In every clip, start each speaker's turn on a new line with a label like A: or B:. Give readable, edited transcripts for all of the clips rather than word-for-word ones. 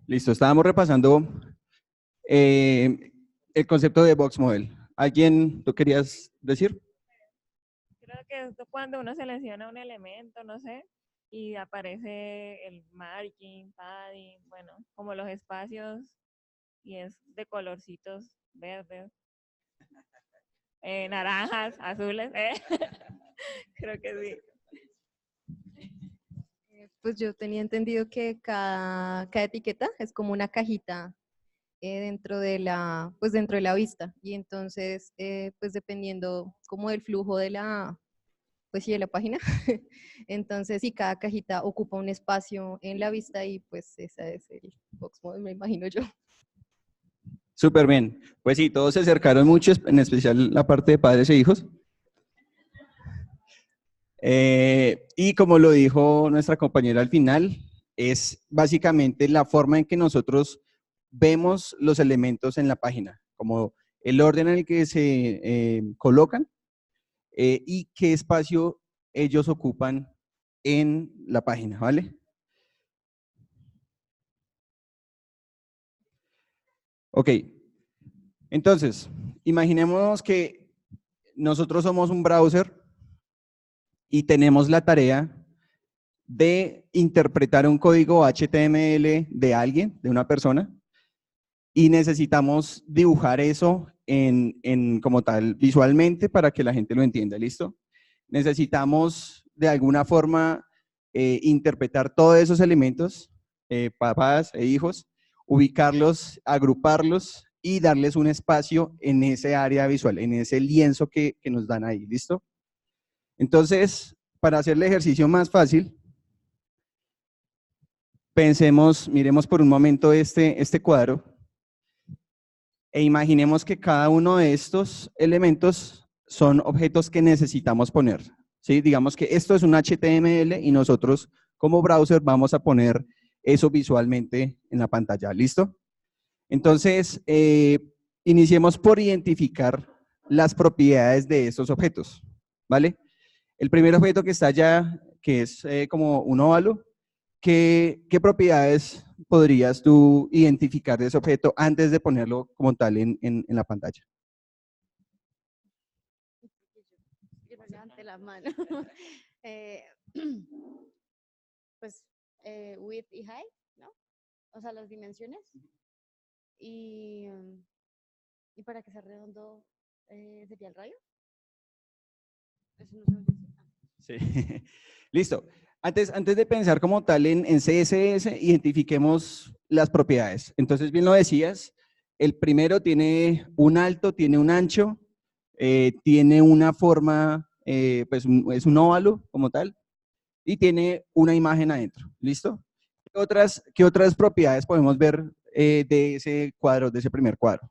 A: Listo, estábamos repasando el concepto de Box Model. ¿Alguien tú querías decir?
B: Creo que esto cuando uno selecciona un elemento, no sé, y aparece el margin, padding, bueno, como los espacios y es de colorcitos verdes, naranjas, azules, creo que sí.
C: Pues yo tenía entendido que cada etiqueta es como una cajita pues dentro de la vista. Y entonces, pues dependiendo como del flujo pues sí, de la página, entonces sí, cada cajita ocupa un espacio en la vista y pues ese es el box model, me imagino yo.
A: Súper bien. Pues sí, todos se acercaron mucho, en especial la parte de padres e hijos. Y como lo dijo nuestra compañera al final, es básicamente la forma en que nosotros vemos los elementos en la página, como el orden en el que se colocan y qué espacio ellos ocupan en la página, ¿vale? Ok, entonces, imaginemos que nosotros somos un browser y tenemos la tarea de interpretar un código HTML de alguien, de una persona, y necesitamos dibujar eso como tal visualmente para que la gente lo entienda, ¿listo? Necesitamos de alguna forma interpretar todos esos elementos, papás e hijos, ubicarlos, agruparlos y darles un espacio en ese área visual, en ese lienzo que nos dan ahí, ¿listo? Entonces, para hacer el ejercicio más fácil, pensemos, miremos por un momento este cuadro e imaginemos que cada uno de estos elementos son objetos que necesitamos poner, ¿sí? Digamos que esto es un HTML y nosotros como browser vamos a poner eso visualmente en la pantalla, ¿listo? Entonces, iniciemos por identificar las propiedades de estos objetos, ¿vale? El primer objeto que está allá, que es como un óvalo, ¿qué propiedades podrías tú identificar de ese objeto antes de ponerlo como tal en la pantalla?
C: Yo no levanté la mano. Eh, pues width y height, ¿no? O sea, las dimensiones. Y, y para que sea redondo, ¿sería el radio? Eso no se
A: Sí. Listo. Antes de pensar como tal en CSS, identifiquemos las propiedades. Entonces, bien lo decías, el primero tiene un alto, tiene un ancho, tiene una forma, pues es un óvalo como tal, y tiene una imagen adentro. ¿Listo? Qué otras propiedades podemos ver de ese cuadro, de ese primer cuadro?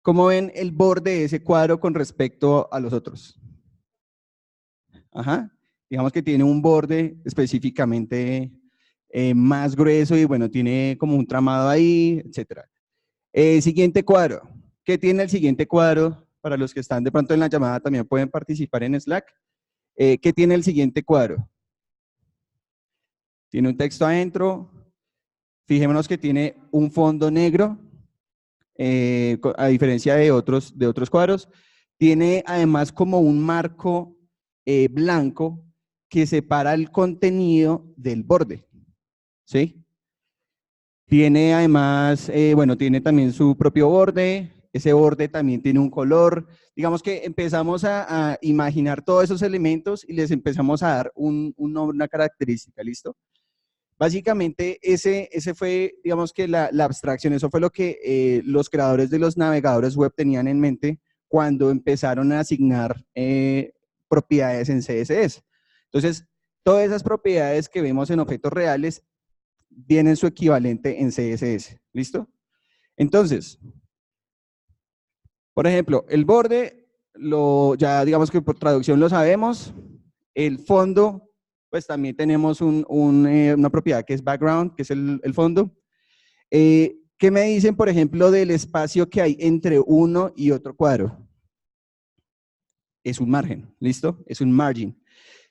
A: ¿Cómo ven el borde de ese cuadro con respecto a los otros? Ajá. Digamos que tiene un borde específicamente más grueso y bueno, tiene como un tramado ahí, etc. Siguiente cuadro. ¿Qué tiene el siguiente cuadro? Para los que están de pronto en la llamada también pueden participar en Slack. ¿Qué tiene el siguiente cuadro? Tiene un texto adentro. Fijémonos que tiene un fondo negro, a diferencia de otros cuadros. Tiene además como un marco blanco que separa el contenido del borde, ¿sí? Tiene además, bueno, tiene también su propio borde, ese borde también tiene un color. Digamos que empezamos a imaginar todos esos elementos y les empezamos a dar un nombre, una característica, ¿listo? Básicamente, ese fue, digamos que la abstracción, eso fue lo que los creadores de los navegadores web tenían en mente cuando empezaron a asignar propiedades en CSS. Entonces, todas esas propiedades que vemos en objetos reales tienen su equivalente en CSS, ¿listo? Entonces, por ejemplo, el borde, ya digamos que por traducción lo sabemos, el fondo, pues también tenemos una propiedad que es background, que es el fondo. ¿Qué me dicen, por ejemplo, del espacio que hay entre uno y otro cuadro? Es un margen, ¿listo? Es un margin.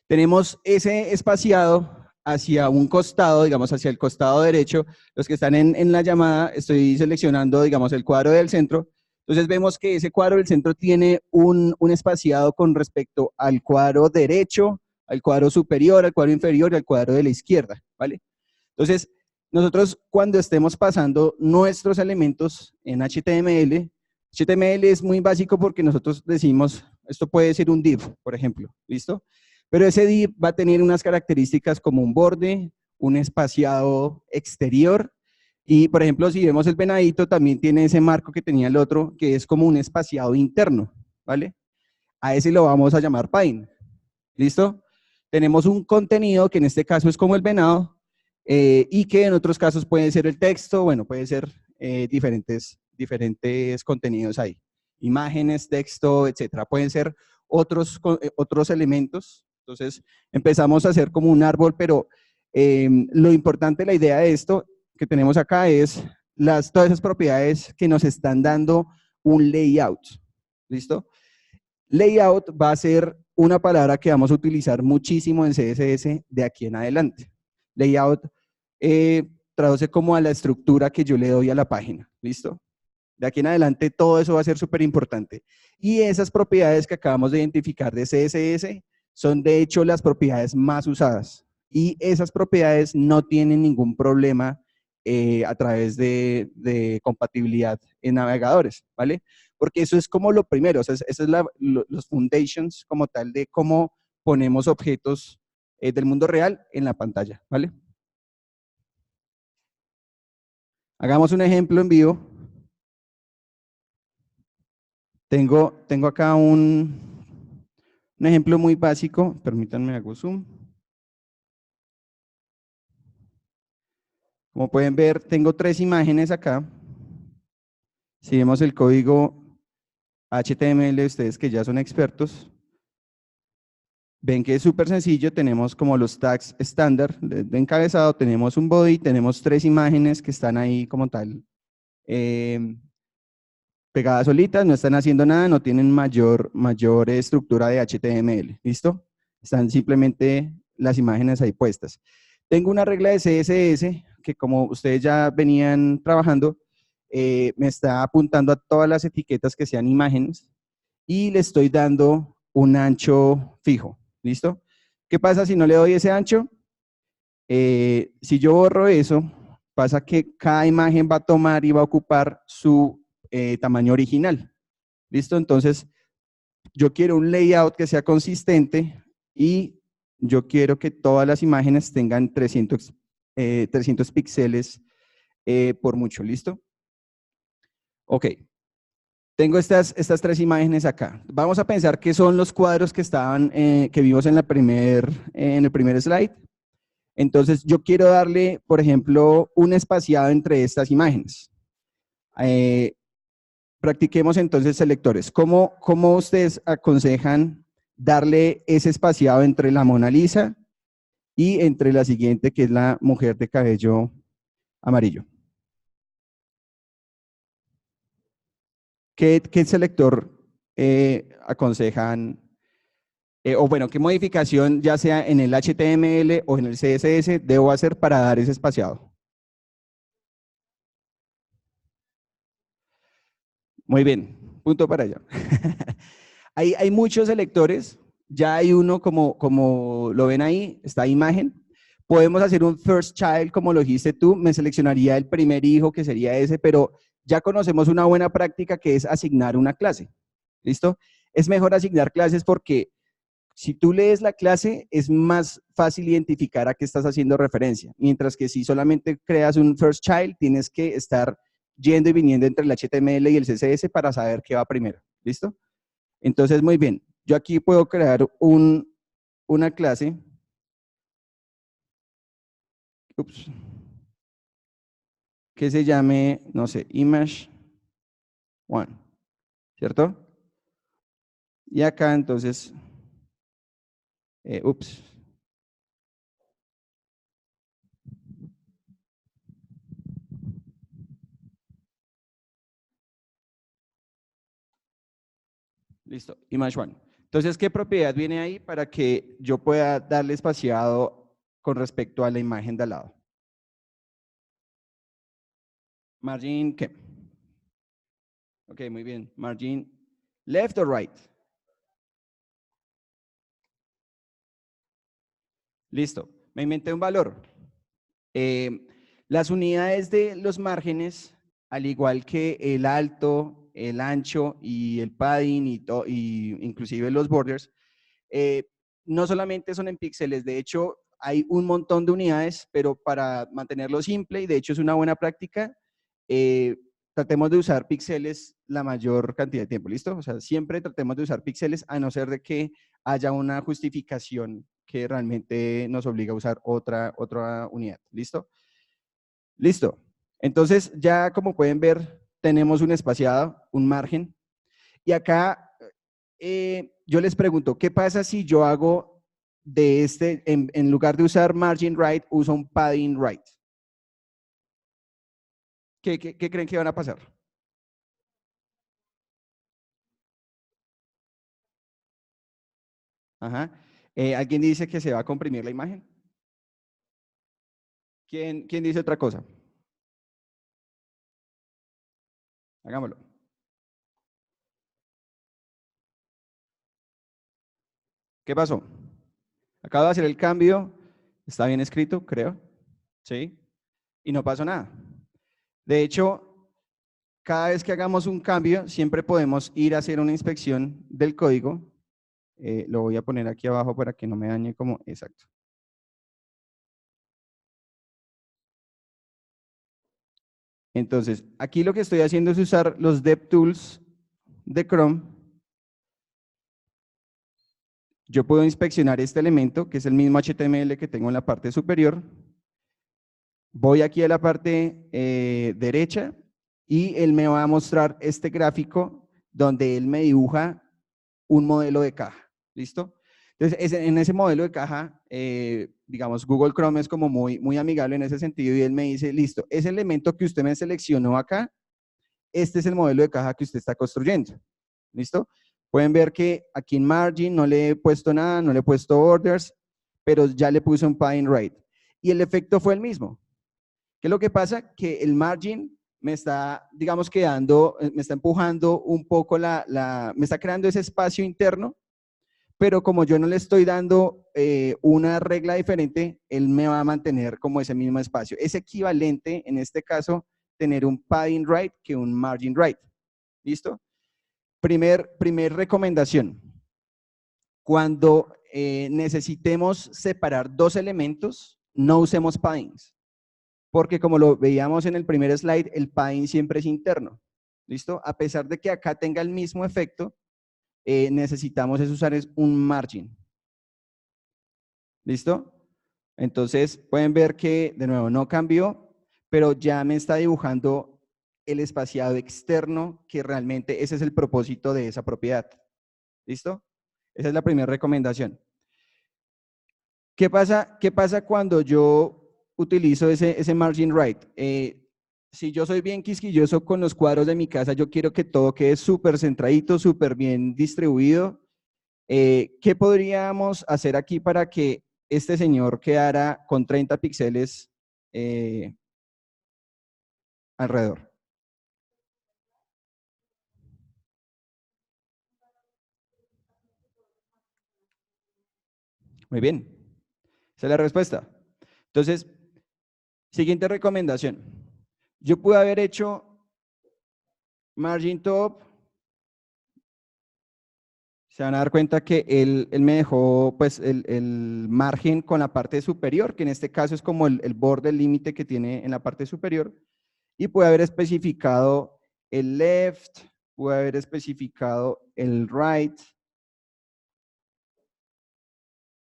A: Tenemos ese espaciado hacia un costado, digamos hacia el costado derecho. Los que están en la llamada, estoy seleccionando, digamos, el cuadro del centro. Entonces vemos que ese cuadro del centro tiene un espaciado con respecto al cuadro derecho, al cuadro superior, al cuadro inferior y al cuadro de la izquierda, ¿vale? Entonces, nosotros cuando estemos pasando nuestros elementos en HTML, HTML es muy básico porque nosotros decimos, esto puede ser un div, por ejemplo, ¿listo? Pero ese div va a tener unas características como un borde, un espaciado exterior, y por ejemplo, si vemos el venadito, también tiene ese marco que tenía el otro, que es como un espaciado interno, ¿vale? A ese lo vamos a llamar padding, ¿listo? Tenemos un contenido que en este caso es como el venado, y que en otros casos puede ser el texto, bueno, puede ser diferentes contenidos ahí. Imágenes, texto, etcétera. Pueden ser otros elementos. Entonces, empezamos a hacer como un árbol, pero lo importante, la idea de esto que tenemos acá es todas esas propiedades que nos están dando un layout. ¿Listo? Layout va a ser una palabra que vamos a utilizar muchísimo en CSS de aquí en adelante. Layout traduce como a la estructura que yo le doy a la página, ¿listo? De aquí en adelante todo eso va a ser súper importante. Y esas propiedades que acabamos de identificar de CSS son de hecho las propiedades más usadas. Y esas propiedades no tienen ningún problema a través de compatibilidad en navegadores, ¿vale? Porque eso es como lo primero, o sea, eso es los foundations como tal de cómo ponemos objetos del mundo real en la pantalla, ¿vale? Hagamos un ejemplo en vivo. Tengo acá un ejemplo muy básico, permítanme hago zoom. Como pueden ver, tengo 3 imágenes acá. Si vemos el código HTML, ustedes que ya son expertos, ven que es súper sencillo, tenemos como los tags estándar de encabezado, tenemos un body, tenemos 3 imágenes que están ahí como tal, pegadas solitas, no están haciendo nada, no tienen mayor estructura de HTML, ¿listo? Están simplemente las imágenes ahí puestas. Tengo una regla de CSS que como ustedes ya venían trabajando, me está apuntando a todas las etiquetas que sean imágenes y le estoy dando un ancho fijo, ¿listo? ¿Qué pasa si no le doy ese ancho? Si yo borro eso, pasa que cada imagen va a tomar y va a ocupar su tamaño original, ¿listo? Entonces, yo quiero un layout que sea consistente y yo quiero que todas las imágenes tengan 300 píxeles por mucho, ¿listo? Ok. Tengo estas 3 imágenes acá. Vamos a pensar que son los cuadros que estaban, que vimos en el primer slide. Entonces, yo quiero darle, por ejemplo, un espaciado entre estas imágenes. Practiquemos entonces selectores. ¿Cómo ustedes aconsejan darle ese espaciado entre la Mona Lisa y entre la siguiente, que es la mujer de cabello amarillo? ¿Qué selector aconsejan? O bueno, ¿qué modificación, ya sea en el HTML o en el CSS, debo hacer para dar ese espaciado? Muy bien, punto para allá. Hay muchos selectores, ya hay uno como lo ven ahí, está imagen. Podemos hacer un first child, como lo dijiste tú, me seleccionaría el primer hijo, que sería ese, pero ya conocemos una buena práctica que es asignar una clase. ¿Listo? Es mejor asignar clases porque si tú lees la clase, es más fácil identificar a qué estás haciendo referencia. Mientras que si solamente creas un first child, tienes que estar yendo y viniendo entre el HTML y el CSS para saber qué va primero. ¿Listo? Entonces, muy bien. Yo aquí puedo crear una clase. Ups, que se llame, no sé, image 1. ¿Cierto? Y acá entonces, ups. Listo, image 1. Entonces, ¿qué propiedad viene ahí para que yo pueda darle espaciado con respecto a la imagen de al lado. Margin, ¿qué? Ok, muy bien. Margin, left or right. Listo. Me inventé un valor. Las unidades de los márgenes, al igual que el alto, el ancho y el padding y inclusive los borders, no solamente son en píxeles, de hecho hay un montón de unidades, pero para mantenerlo simple, y de hecho es una buena práctica, tratemos de usar píxeles la mayor cantidad de tiempo, ¿listo? O sea, siempre tratemos de usar píxeles a no ser de que haya una justificación que realmente nos obliga a usar otra unidad, ¿listo? Listo. Entonces, ya como pueden ver, tenemos un espaciado, un margen, y acá yo les pregunto, ¿qué pasa si yo hago de en lugar de usar margin right, uso un padding right? ¿Qué creen que van a pasar? Ajá. ¿Alguien dice que se va a comprimir la imagen? ¿Quién dice otra cosa? Hagámoslo. ¿Qué pasó? Acabo de hacer el cambio. Está bien escrito, creo. ¿Sí? Y no pasó nada. De hecho, cada vez que hagamos un cambio, siempre podemos ir a hacer una inspección del código. Lo voy a poner aquí abajo para que no me dañe como exacto. Entonces, aquí lo que estoy haciendo es usar los DevTools de Chrome. Yo puedo inspeccionar este elemento, que es el mismo HTML que tengo en la parte superior. Voy aquí a la parte derecha y él me va a mostrar este gráfico donde él me dibuja un modelo de caja. ¿Listo? Entonces, en ese modelo de caja, digamos, Google Chrome es como muy amigable en ese sentido y él me dice, listo, ese elemento que usted me seleccionó acá, este es el modelo de caja que usted está construyendo. ¿Listo? Pueden ver que aquí en margin no le he puesto nada, no le he puesto orders, pero ya le puse un padding right. Y el efecto fue el mismo. ¿Qué es lo que pasa? Que el margin me está, digamos, me está empujando un poco me está creando ese espacio interno, pero como yo no le estoy dando una regla diferente, él me va a mantener como ese mismo espacio. Es equivalente, en este caso, tener un padding right que un margin right. ¿Listo? Primer recomendación. Cuando necesitemos separar dos elementos, no usemos paddings. Porque como lo veíamos en el primer slide, el padding siempre es interno. ¿Listo? A pesar de que acá tenga el mismo efecto, necesitamos usar un margin. ¿Listo? Entonces pueden ver que de nuevo no cambió, pero ya me está dibujando el espaciado externo, que realmente ese es el propósito de esa propiedad. ¿Listo? Esa es la primera recomendación. ¿Qué pasa cuando yo utilizo ese margin right? Si yo soy bien quisquilloso con los cuadros de mi casa, yo quiero que todo quede súper centradito, súper bien distribuido. ¿Qué podríamos hacer aquí para que este señor quedara con 30 píxeles alrededor? Muy bien. Esa es la respuesta. Entonces, siguiente recomendación. Yo pude haber hecho margin top. Se van a dar cuenta que él me dejó pues el margen con la parte superior, que en este caso es como el borde, el límite que tiene en la parte superior. Y puede haber especificado el left, puede haber especificado el right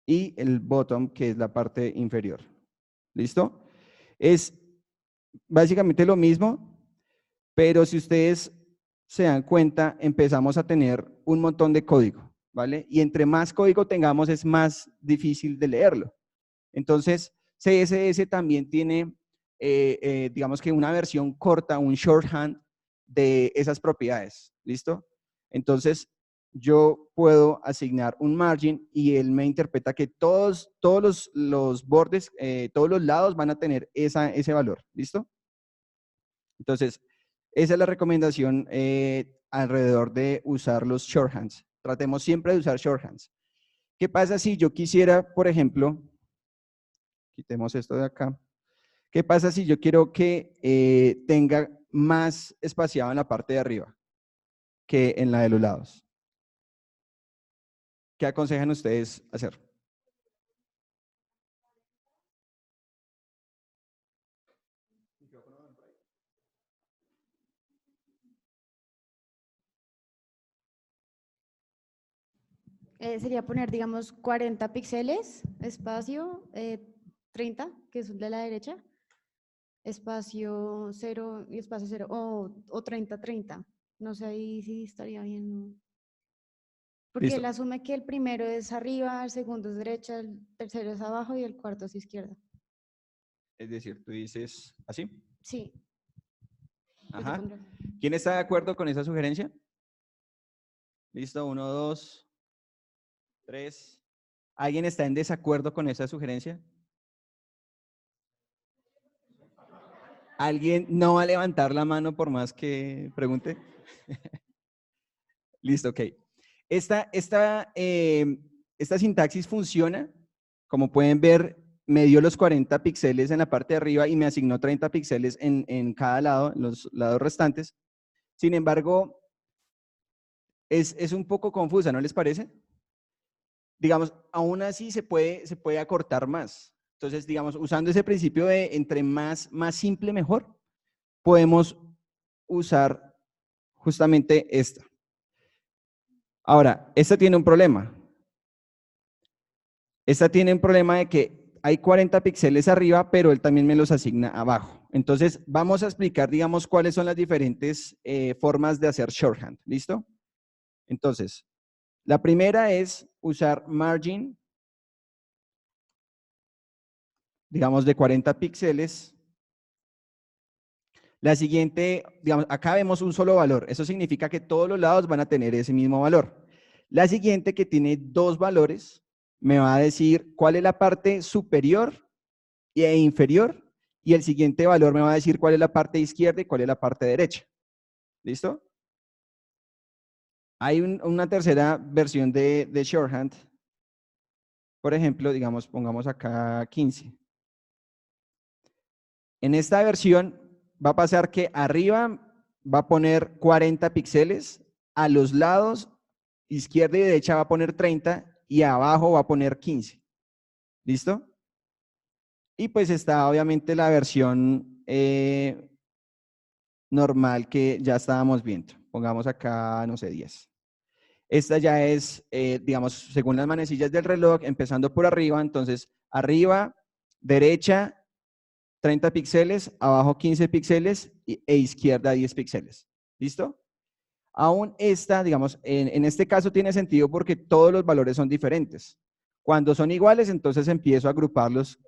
A: y el bottom, que es la parte inferior. ¿Listo? Es básicamente lo mismo, pero si ustedes se dan cuenta, empezamos a tener un montón de código, ¿vale? Y entre más código tengamos, es más difícil de leerlo. Entonces, CSS también tiene, digamos que una versión corta, un shorthand de esas propiedades, ¿listo? Entonces, yo puedo asignar un margin y él me interpreta que todos los bordes, todos los lados van a tener ese valor. ¿Listo? Entonces, esa es la recomendación alrededor de usar los shorthands. Tratemos siempre de usar shorthands. ¿Qué pasa si yo quisiera, por ejemplo, quitemos esto de acá? ¿Qué pasa si yo quiero que tenga más espaciado en la parte de arriba que en la de los lados? ¿Qué aconsejan ustedes hacer?
D: Sería poner, digamos, 40 píxeles, espacio 30, que es el de la derecha, espacio 0 y espacio 0, o 30, 30. No sé ahí si estaría bien. ¿No? Porque
A: Listo.
D: él asume que el primero es arriba, el segundo es derecha, el tercero es abajo y el cuarto es izquierda.
A: Es decir, tú dices así.
D: Sí.
A: Ajá. ¿Quién está de acuerdo con esa sugerencia? Listo, 1, 2, 3. ¿Alguien está en desacuerdo con esa sugerencia? ¿Alguien no va a levantar la mano por más que pregunte? Listo, ok. Esta sintaxis funciona. Como pueden ver, me dio los 40 píxeles en la parte de arriba y me asignó 30 píxeles en cada lado, en los lados restantes. Sin embargo, es un poco confusa, ¿no les parece? Digamos, aún así se puede acortar más. Entonces, digamos, usando ese principio de entre más simple, mejor, podemos usar justamente esta. Ahora, esta tiene un problema. Esta tiene un problema de que hay 40 píxeles arriba, pero él también me los asigna abajo. Entonces, vamos a explicar, digamos, cuáles son las diferentes formas de hacer shorthand. ¿Listo? Entonces, la primera es usar margin, digamos, de 40 píxeles. La siguiente, digamos, acá vemos un solo valor. Eso significa que todos los lados van a tener ese mismo valor. La siguiente, que tiene dos valores, me va a decir cuál es la parte superior e inferior. Y el siguiente valor me va a decir cuál es la parte izquierda y cuál es la parte derecha. ¿Listo? Hay una tercera versión de shorthand. Por ejemplo, digamos, pongamos acá 15. En esta versión va a pasar que arriba va a poner 40 píxeles, a los lados, izquierda y derecha va a poner 30 y abajo va a poner 15. ¿Listo? Y pues está obviamente la versión normal que ya estábamos viendo. Pongamos acá, no sé, 10. Esta ya es, digamos, según las manecillas del reloj, empezando por arriba. Entonces, arriba, derecha, 30 píxeles, abajo 15 píxeles e izquierda 10 píxeles. ¿Listo? Aún esta, digamos, en este caso tiene sentido porque todos los valores son diferentes. Cuando son iguales, entonces empiezo a agruparlos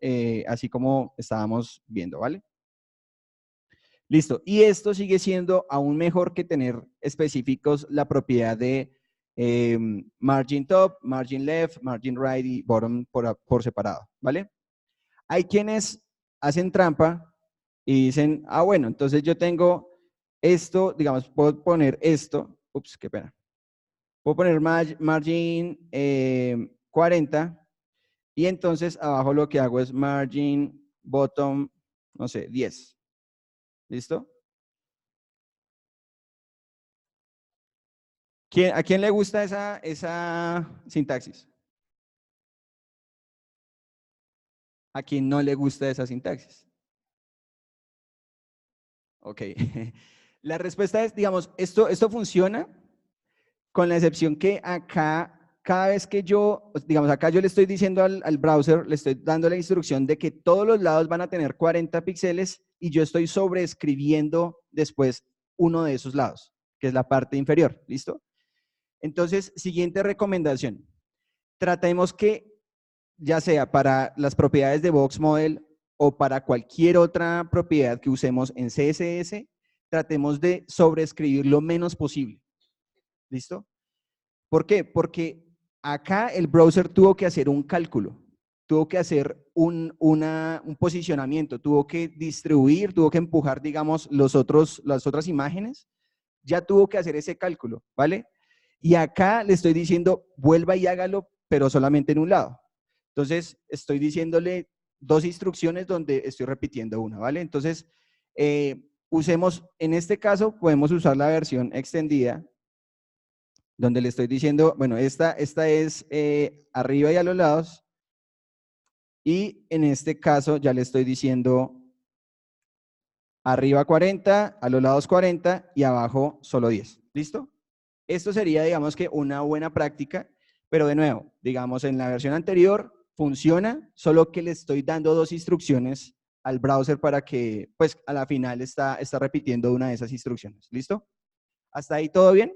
A: así como estábamos viendo, ¿vale? Listo. Y esto sigue siendo aún mejor que tener específicos la propiedad de margin top, margin left, margin right y bottom por separado, ¿vale? Hay quienes hacen trampa y dicen, ah, bueno, entonces yo tengo esto, digamos, puedo poner esto, ups, qué pena. Puedo poner margin 40 y entonces abajo lo que hago es margin bottom, no sé, 10. ¿Listo? ¿A quién le gusta esa sintaxis? ¿A quién no le gusta esa sintaxis? Ok. La respuesta es, digamos, esto funciona con la excepción que acá, cada vez que yo, digamos, acá yo le estoy diciendo al browser, le estoy dando la instrucción de que todos los lados van a tener 40 píxeles y yo estoy sobreescribiendo después uno de esos lados, que es la parte inferior. ¿Listo? Entonces, siguiente recomendación. Tratemos que, ya sea para las propiedades de Box Model o para cualquier otra propiedad que usemos en CSS, tratemos de sobreescribir lo menos posible. ¿Listo? ¿Por qué? Porque acá el browser tuvo que hacer un cálculo, tuvo que hacer un posicionamiento, tuvo que distribuir, tuvo que empujar, digamos, las otras imágenes, ya tuvo que hacer ese cálculo, ¿vale? Y acá le estoy diciendo, vuelva y hágalo, pero solamente en un lado. Entonces, estoy diciéndole dos instrucciones donde estoy repitiendo una, ¿vale? Entonces, usemos, en este caso, podemos usar la versión extendida, donde le estoy diciendo, bueno, esta es arriba y a los lados, y en este caso ya le estoy diciendo arriba 40, a los lados 40 y abajo solo 10. ¿Listo? Esto sería, digamos que una buena práctica, pero de nuevo, digamos, en la versión anterior funciona, solo que le estoy dando dos instrucciones al browser para que, pues, a la final está repitiendo una de esas instrucciones. ¿Listo? ¿Hasta ahí todo bien?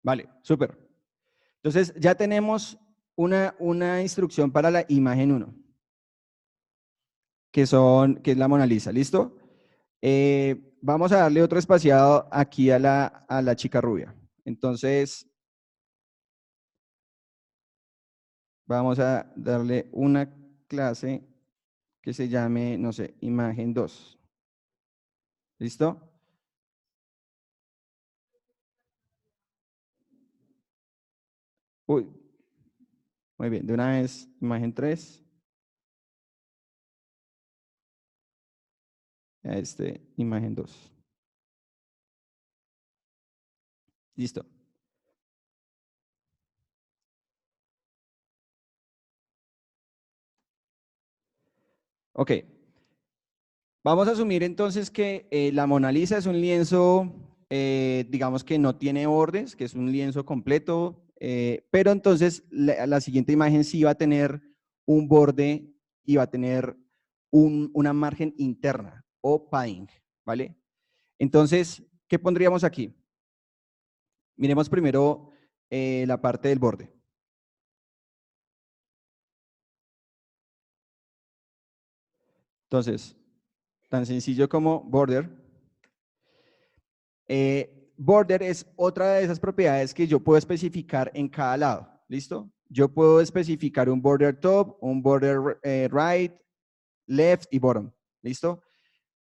A: Vale, súper. Entonces, ya tenemos una instrucción para la imagen 1, que es la Mona Lisa. ¿Listo? Vamos a darle otro espaciado aquí a la chica rubia. Entonces, vamos a darle una clase que se llame, no sé, imagen 2. ¿Listo? Uy, muy bien, de una vez, imagen 3. Imagen 2. Listo. Ok. Vamos a asumir entonces que la Mona Lisa es un lienzo, digamos que no tiene bordes, que es un lienzo completo, pero entonces la siguiente imagen sí va a tener un borde y va a tener una margen interna o padding, ¿vale? Entonces, ¿qué pondríamos aquí? Miremos primero la parte del borde. Entonces, tan sencillo como border. Border es otra de esas propiedades que yo puedo especificar en cada lado. ¿Listo? Yo puedo especificar un border top, un border right, left y bottom. ¿Listo?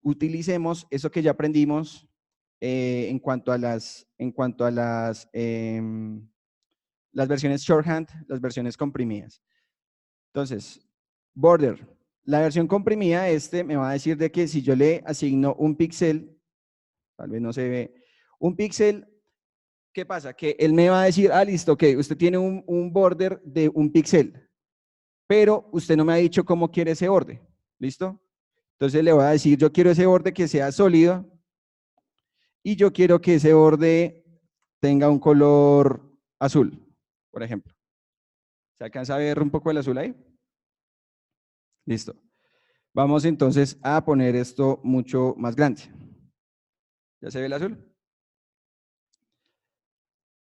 A: Utilicemos eso que ya aprendimos en cuanto a las versiones shorthand, las versiones comprimidas. Entonces, border. La versión comprimida, me va a decir de que si yo le asigno un píxel, tal vez no se ve, un píxel, ¿qué pasa? Que él me va a decir, listo, que usted tiene un border de un píxel, pero usted no me ha dicho cómo quiere ese borde. ¿Listo? Entonces le voy a decir, yo quiero ese borde que sea sólido y yo quiero que ese borde tenga un color azul, por ejemplo. ¿Se alcanza a ver un poco el azul ahí? Listo. Vamos entonces a poner esto mucho más grande. ¿Ya se ve el azul?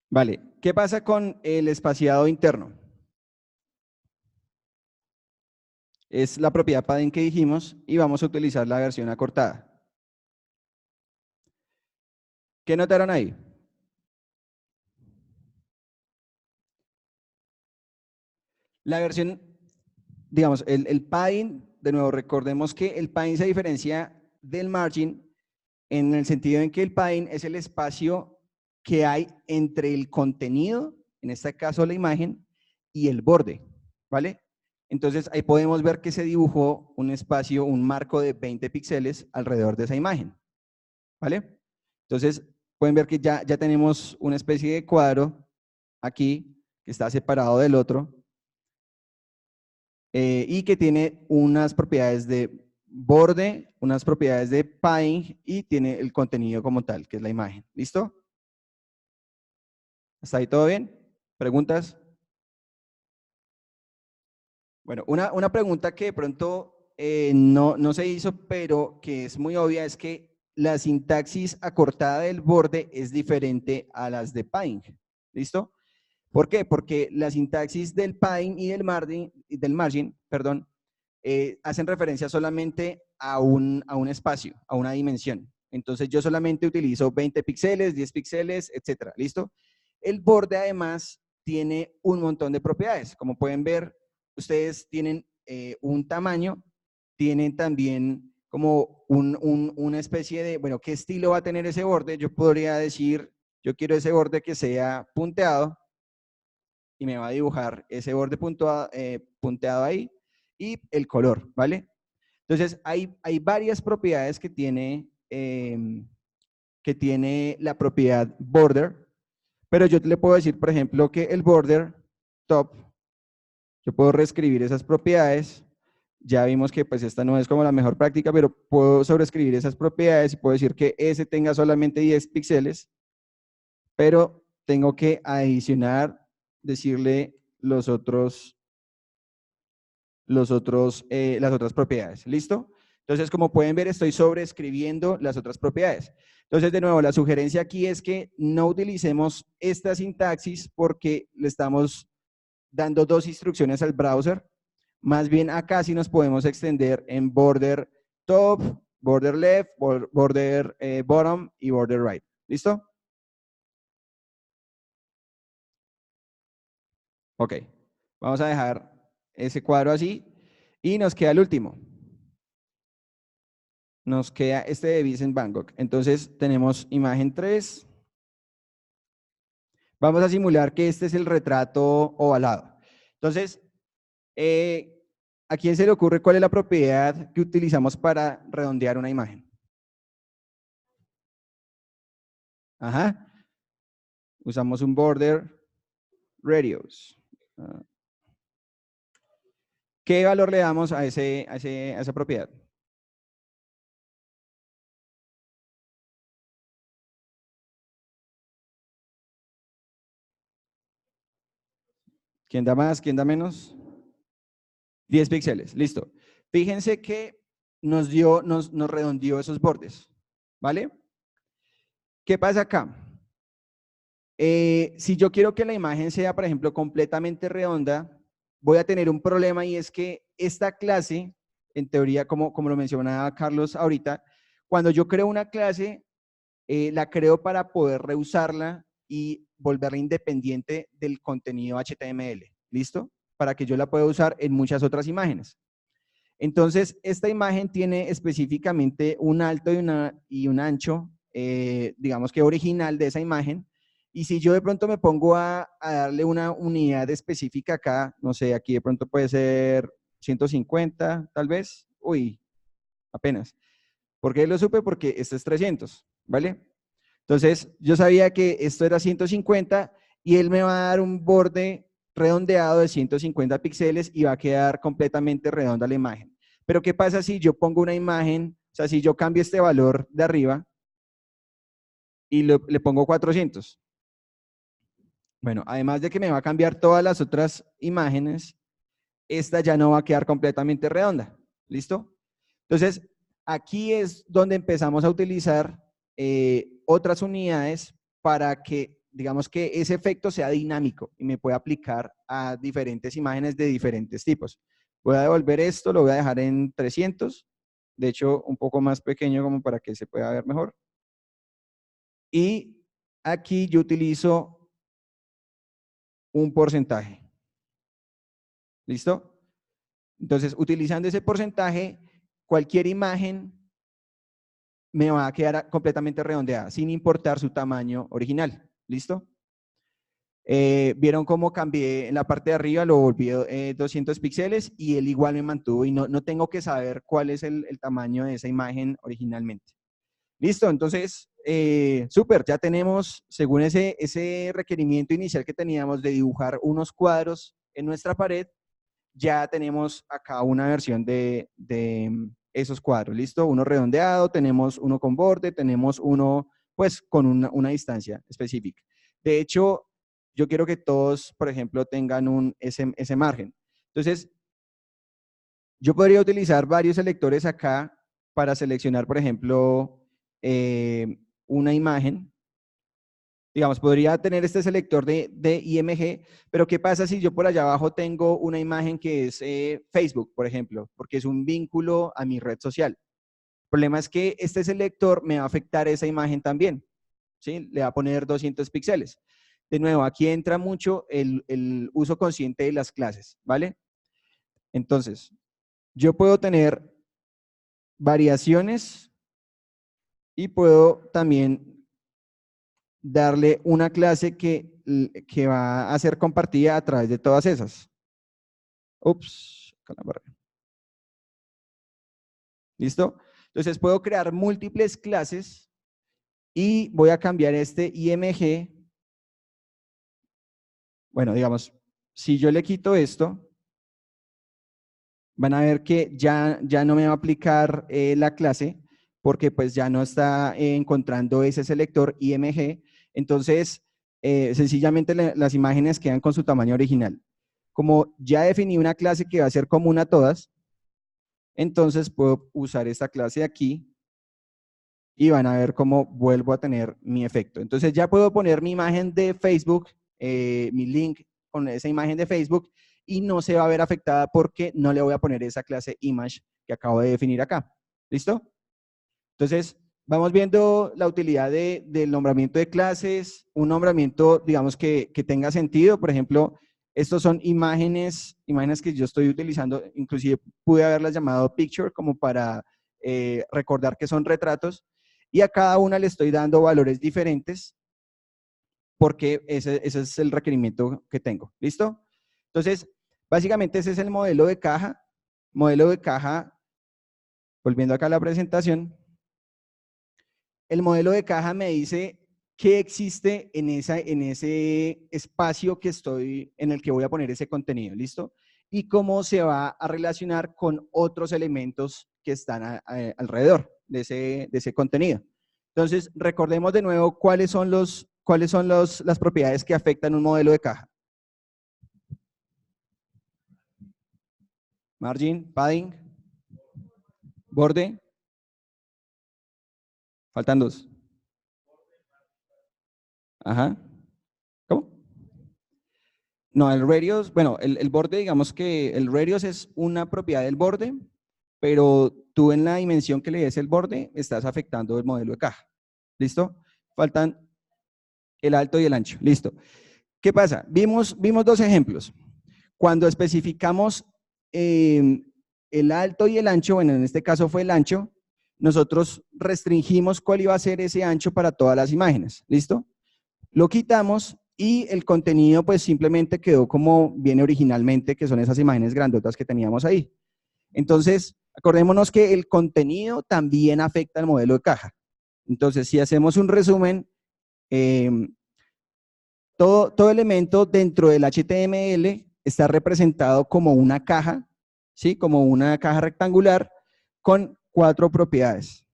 A: Vale. ¿Qué pasa con el espaciado interno? Es la propiedad padding que dijimos y vamos a utilizar la versión acortada. ¿Qué notaron ahí? La versión, digamos, el padding, de nuevo, recordemos que el padding se diferencia del margin en el sentido en que el padding es el espacio que hay entre el contenido, en este caso la imagen, y el borde, ¿vale? Entonces ahí podemos ver que se dibujó un espacio, un marco de 20 píxeles alrededor de esa imagen, ¿vale? Entonces pueden ver que ya tenemos una especie de cuadro aquí que está separado del otro y que tiene unas propiedades de borde, unas propiedades de padding y tiene el contenido como tal, que es la imagen. ¿Listo? ¿Hasta ahí todo bien? ¿Preguntas? Bueno, una pregunta que de pronto no se hizo, pero que es muy obvia, es que la sintaxis acortada del borde es diferente a las de padding. ¿Listo? ¿Por qué? Porque la sintaxis del padding y del margin, hacen referencia solamente a un espacio, a una dimensión. Entonces yo solamente utilizo 20 píxeles, 10 píxeles, etcétera. ¿Listo? El borde además tiene un montón de propiedades. Como pueden ver, ustedes tienen un tamaño, tienen también como una especie de, bueno, ¿qué estilo va a tener ese borde? Yo podría decir, yo quiero ese borde que sea punteado y me va a dibujar ese borde punteado ahí y el color, ¿vale? Entonces, hay varias propiedades que tiene la propiedad border, pero yo le puedo decir, por ejemplo, que el border top, yo puedo reescribir esas propiedades. Ya vimos que pues esta no es como la mejor práctica, pero puedo sobreescribir esas propiedades y puedo decir que ese tenga solamente 10 píxeles, pero tengo que adicionar, decirle las otras propiedades. ¿Listo? Entonces, como pueden ver, estoy sobreescribiendo las otras propiedades. Entonces, de nuevo, la sugerencia aquí es que no utilicemos esta sintaxis porque le estamos dando dos instrucciones al browser. Más bien acá sí nos podemos extender en border top, border left, border bottom y border right. ¿Listo? Ok. Vamos a dejar ese cuadro así y nos queda el último. Nos queda este de Vincent Van Gogh. Entonces tenemos imagen 3. Vamos a simular que este es el retrato ovalado. Entonces, ¿a quién se le ocurre cuál es la propiedad que utilizamos para redondear una imagen? Ajá. Usamos un border radius. ¿Qué valor le damos a esa propiedad? ¿Quién da más? ¿Quién da menos? 10 píxeles, listo. Fíjense que nos redondeó esos bordes, ¿vale? ¿Qué pasa acá? Si yo quiero que la imagen sea, por ejemplo, completamente redonda, voy a tener un problema y es que esta clase, en teoría, como lo mencionaba Carlos ahorita, cuando yo creo una clase, la creo para poder reusarla y volverla independiente del contenido HTML, ¿listo? Para que yo la pueda usar en muchas otras imágenes. Entonces, esta imagen tiene específicamente un alto y un ancho, digamos que original de esa imagen. Y si yo de pronto me pongo a darle una unidad específica acá, no sé, aquí de pronto puede ser 150, tal vez. Uy, apenas. ¿Por qué lo supe? Porque esto es 300, ¿vale? Entonces, yo sabía que esto era 150 y él me va a dar un borde redondeado de 150 píxeles y va a quedar completamente redonda la imagen. Pero ¿qué pasa si yo pongo una imagen, o sea, si yo cambio este valor de arriba y le pongo 400? Bueno, además de que me va a cambiar todas las otras imágenes, esta ya no va a quedar completamente redonda. ¿Listo? Entonces, aquí es donde empezamos a utilizar otras unidades para que, digamos que ese efecto sea dinámico y me pueda aplicar a diferentes imágenes de diferentes tipos. Voy a devolver esto, lo voy a dejar en 300, de hecho un poco más pequeño como para que se pueda ver mejor. Y aquí yo utilizo un porcentaje. ¿Listo? Entonces, utilizando ese porcentaje, cualquier imagen me va a quedar completamente redondeada, sin importar su tamaño original. ¿Listo? Vieron cómo cambié en la parte de arriba, lo volví 200 píxeles y él igual me mantuvo y no tengo que saber cuál es el tamaño de esa imagen originalmente. Listo, entonces, súper, ya tenemos, según ese requerimiento inicial que teníamos de dibujar unos cuadros en nuestra pared, ya tenemos acá una versión de esos cuadros, ¿listo? Uno redondeado, tenemos uno con borde, tenemos uno pues con una distancia específica. De hecho, yo quiero que todos, por ejemplo, tengan ese margen. Entonces, yo podría utilizar varios selectores acá para seleccionar, por ejemplo, una imagen. Digamos, podría tener este selector de IMG, pero ¿qué pasa si yo por allá abajo tengo una imagen que es Facebook, por ejemplo? Porque es un vínculo a mi red social. problema es que este selector me va a afectar esa imagen también, ¿sí? Le va a poner 200 píxeles. De nuevo, aquí entra mucho el uso consciente de las clases, ¿vale? Entonces, yo puedo tener variaciones y puedo también darle una clase que va a ser compartida a través de todas esas. Ups, ¿listo? Entonces puedo crear múltiples clases y voy a cambiar este IMG. Bueno, digamos, si yo le quito esto, van a ver que ya no me va a aplicar la clase porque pues ya no está encontrando ese selector IMG. Entonces, sencillamente las imágenes quedan con su tamaño original. Como ya definí una clase que va a ser común a todas, entonces puedo usar esta clase aquí y van a ver cómo vuelvo a tener mi efecto. Entonces ya puedo poner mi imagen de Facebook, mi link con esa imagen de Facebook y no se va a ver afectada porque no le voy a poner esa clase image que acabo de definir acá. ¿Listo? Entonces, vamos viendo la utilidad del nombramiento de clases, un nombramiento, digamos, que tenga sentido. Por ejemplo, estos son imágenes que yo estoy utilizando, inclusive pude haberlas llamado picture como para recordar que son retratos, y a cada una le estoy dando valores diferentes porque ese es el requerimiento que tengo. ¿Listo? Entonces, básicamente ese es el modelo de caja. Modelo de caja, volviendo acá a la presentación, el modelo de caja me dice qué existe en ese espacio en el que voy a poner ese contenido, ¿listo? Y cómo se va a relacionar con otros elementos que están alrededor de ese contenido. Entonces, recordemos de nuevo cuáles son las propiedades que afectan un modelo de caja. Margin, padding, borde. Faltan dos. Ajá. ¿Cómo? No, el radius, bueno, el borde, digamos que el radius es una propiedad del borde, pero tú en la dimensión que le des el borde, estás afectando el modelo de caja. ¿Listo? Faltan el alto y el ancho. Listo. ¿Qué pasa? Vimos dos ejemplos. Cuando especificamos el alto y el ancho, bueno, en este caso fue el ancho, nosotros restringimos cuál iba a ser ese ancho para todas las imágenes. ¿Listo? Lo quitamos y el contenido pues simplemente quedó como viene originalmente, que son esas imágenes grandotas que teníamos ahí. Entonces, acordémonos que el contenido también afecta al modelo de caja. Entonces, si hacemos un resumen, todo elemento dentro del HTML está representado como una caja, ¿sí? Como una caja rectangular con 4 propiedades.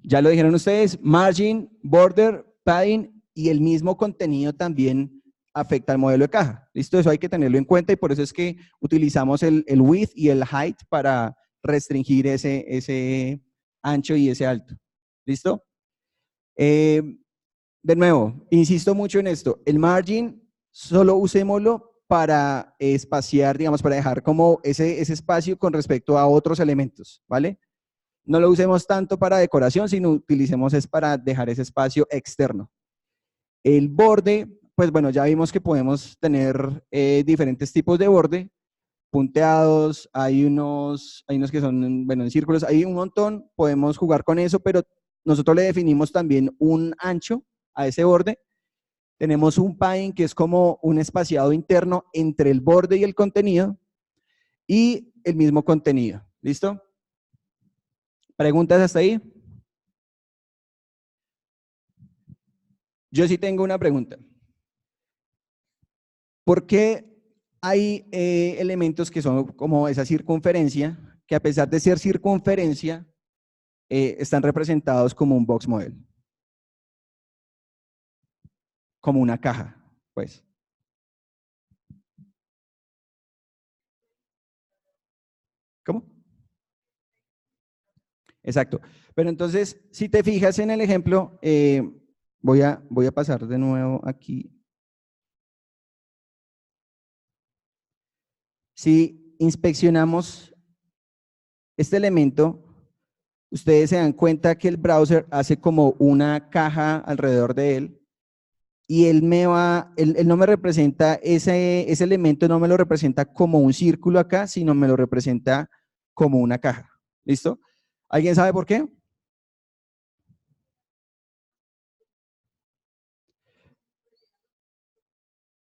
A: Ya lo dijeron ustedes, margin, border, padding y el mismo contenido también afecta al modelo de caja. ¿Listo? Eso hay que tenerlo en cuenta y por eso es que utilizamos el width y el height para restringir ese ancho y ese alto. ¿Listo? De nuevo, insisto mucho en esto, el margin solo usémoslo para espaciar, digamos, para dejar como ese espacio con respecto a otros elementos, ¿vale? No lo usemos tanto para decoración, sino utilicemos es para dejar ese espacio externo. El borde, pues bueno, ya vimos que podemos tener diferentes tipos de borde, punteados, hay unos que son, bueno, en círculos, hay un montón, podemos jugar con eso, pero nosotros le definimos también un ancho a ese borde. Tenemos un padding que es como un espaciado interno entre el borde y el contenido y el mismo contenido. ¿Listo? ¿Preguntas hasta ahí? Yo sí tengo una pregunta. ¿Por qué hay elementos que son como esa circunferencia, que a pesar de ser circunferencia, están representados como un box model? Como una caja, pues. ¿Cómo? Exacto. Pero entonces, si te fijas en el ejemplo, voy a pasar de nuevo aquí. Si inspeccionamos este elemento, ustedes se dan cuenta que el browser hace como una caja alrededor de él y él no me representa, ese elemento no me lo representa como un círculo acá, sino me lo representa como una caja. ¿Listo? ¿Alguien sabe por qué?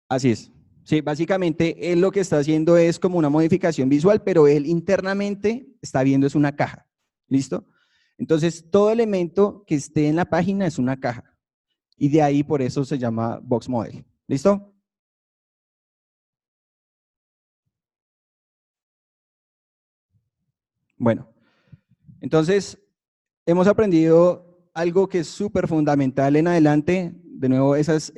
A: Así es. Sí, básicamente él lo que está haciendo es como una modificación visual, pero él internamente está viendo es una caja. ¿Listo? Entonces, todo elemento que esté en la página es una caja. Y de ahí por eso se llama Box Model. ¿Listo? Bueno, entonces hemos aprendido algo que es súper fundamental en adelante. De nuevo, esas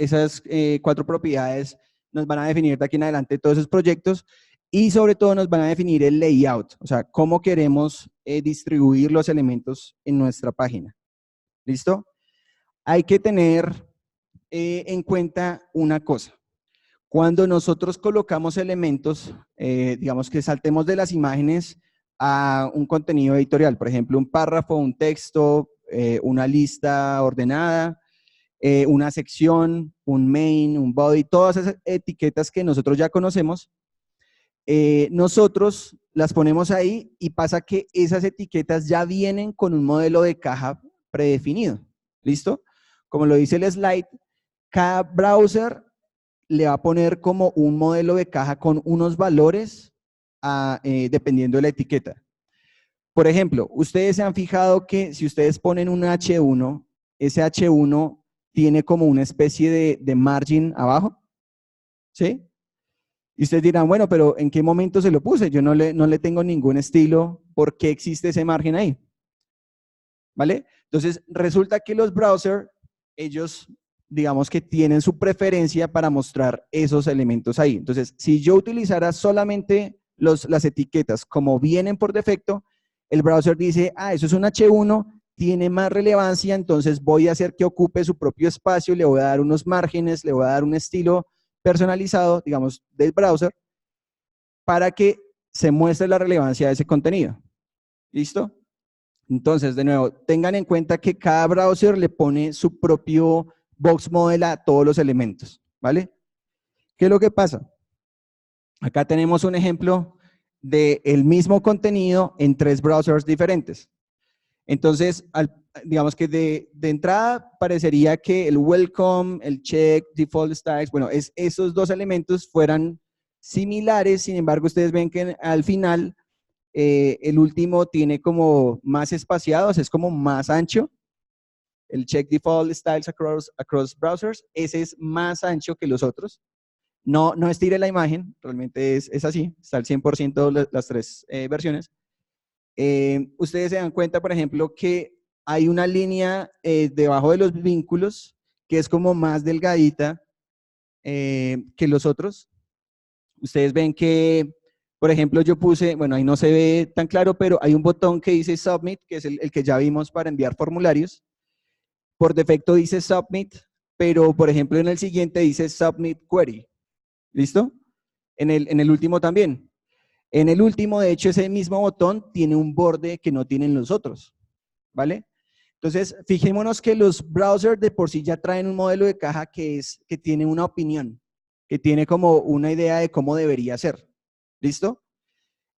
A: 4 propiedades nos van a definir de aquí en adelante todos esos proyectos y sobre todo nos van a definir el layout, o sea, cómo queremos distribuir los elementos en nuestra página. ¿Listo? Hay que tener en cuenta una cosa. Cuando nosotros colocamos elementos, digamos que saltemos de las imágenes a un contenido editorial, por ejemplo, un párrafo, un texto, una lista ordenada, una sección, un main, un body, todas esas etiquetas que nosotros ya conocemos, nosotros las ponemos ahí y pasa que esas etiquetas ya vienen con un modelo de caja predefinido. ¿Listo? Como lo dice el slide, cada browser le va a poner como un modelo de caja con unos valores dependiendo de la etiqueta. Por ejemplo, ustedes se han fijado que si ustedes ponen un H1, ese H1 tiene como una especie de margin abajo, ¿sí? Y ustedes dirán, bueno, pero ¿en qué momento se lo puse? Yo no le tengo ningún estilo, ¿por qué existe ese margen ahí? ¿Vale? Entonces, resulta que los browsers, ellos, digamos que tienen su preferencia para mostrar esos elementos ahí. Entonces, si yo utilizara solamente las etiquetas como vienen por defecto, el browser dice, eso es un H1, tiene más relevancia, entonces voy a hacer que ocupe su propio espacio, le voy a dar unos márgenes, le voy a dar un estilo personalizado, digamos, del browser, para que se muestre la relevancia de ese contenido. ¿Listo? Entonces, de nuevo, tengan en cuenta que cada browser le pone su propio box model a todos los elementos, ¿vale? ¿Qué es lo que pasa? Acá tenemos un ejemplo del mismo contenido en 3 browsers diferentes. Entonces, digamos que de entrada parecería que el welcome, el check, default styles, bueno, esos 2 elementos fueran similares, sin embargo, ustedes ven que al final el último tiene como más espaciados, es como más ancho. El check default styles across browsers, ese es más ancho que los otros. No estire la imagen, realmente es así, está al 100% las 3 versiones. Ustedes se dan cuenta, por ejemplo, que hay una línea debajo de los vínculos que es como más delgadita que los otros. Ustedes ven que, por ejemplo, yo puse, bueno, ahí no se ve tan claro, pero hay un botón que dice Submit, que es el que ya vimos para enviar formularios. Por defecto dice Submit, pero, por ejemplo, en el siguiente dice Submit Query. ¿Listo? En el último también. En el último, de hecho, ese mismo botón tiene un borde que no tienen los otros. ¿Vale? Entonces, fijémonos que los browsers de por sí ya traen un modelo de caja que tiene una opinión, que tiene como una idea de cómo debería ser. ¿Listo?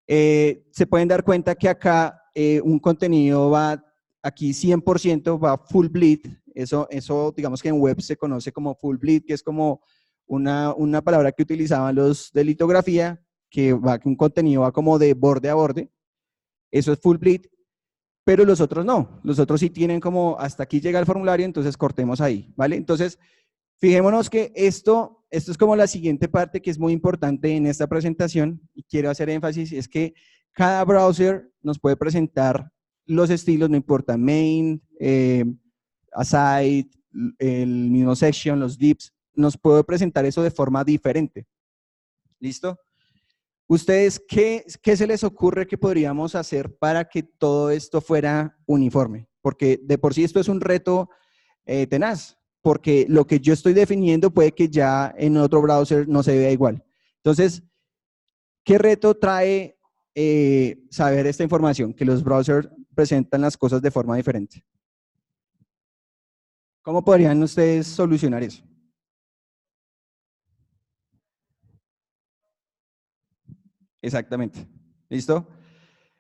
A: Se pueden dar cuenta que acá un contenido va, aquí 100% va full bleed. Eso digamos que en web se conoce como full bleed, que es como una palabra que utilizaban los de litografía, que un contenido va como de borde a borde. Eso es full bleed, pero los otros no. Los otros sí tienen como hasta aquí llega el formulario, entonces cortemos ahí, ¿vale? Entonces, fijémonos que esto es como la siguiente parte que es muy importante en esta presentación y quiero hacer énfasis, es que cada browser nos puede presentar los estilos, no importa, main, aside, el mismo section, los dips, nos puede presentar eso de forma diferente. ¿Listo? ¿Ustedes qué se les ocurre que podríamos hacer para que todo esto fuera uniforme? Porque de por sí esto es un reto tenaz, porque lo que yo estoy definiendo puede que ya en otro browser no se vea igual. Entonces, ¿qué reto trae saber esta información, que los browsers presentan las cosas de forma diferente. ¿Cómo podrían ustedes solucionar eso? Exactamente. ¿Listo?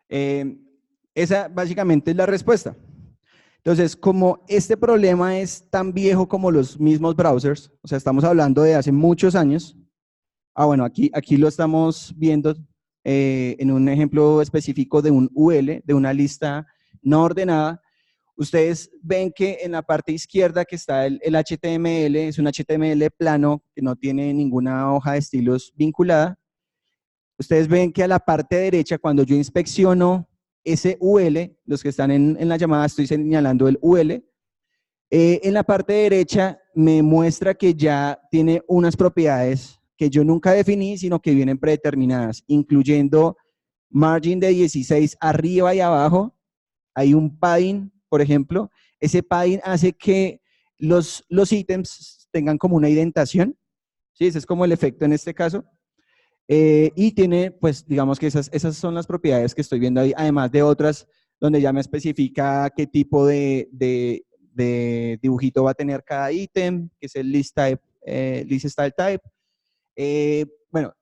A: Esa básicamente es la respuesta. Entonces, como este problema es tan viejo como los mismos browsers, o sea, estamos hablando de hace muchos años. Bueno, aquí lo estamos viendo en un ejemplo específico de un UL, de una lista no ordenada. Ustedes ven que en la parte izquierda que está el HTML, es un HTML plano que no tiene ninguna hoja de estilos vinculada. Ustedes ven que a la parte derecha, cuando yo inspecciono ese UL, los que están en la llamada, estoy señalando el UL, en la parte derecha me muestra que ya tiene unas propiedades que yo nunca definí, sino que vienen predeterminadas, incluyendo margin de 16 arriba y abajo. Hay un padding, por ejemplo. Ese padding hace que los ítems tengan como una indentación. ¿Sí? Ese es como el efecto en este caso. Y tiene, pues, digamos que esas son las propiedades que estoy viendo ahí, además de otras donde ya me especifica qué tipo de dibujito va a tener cada ítem, que es el list style type. Bueno,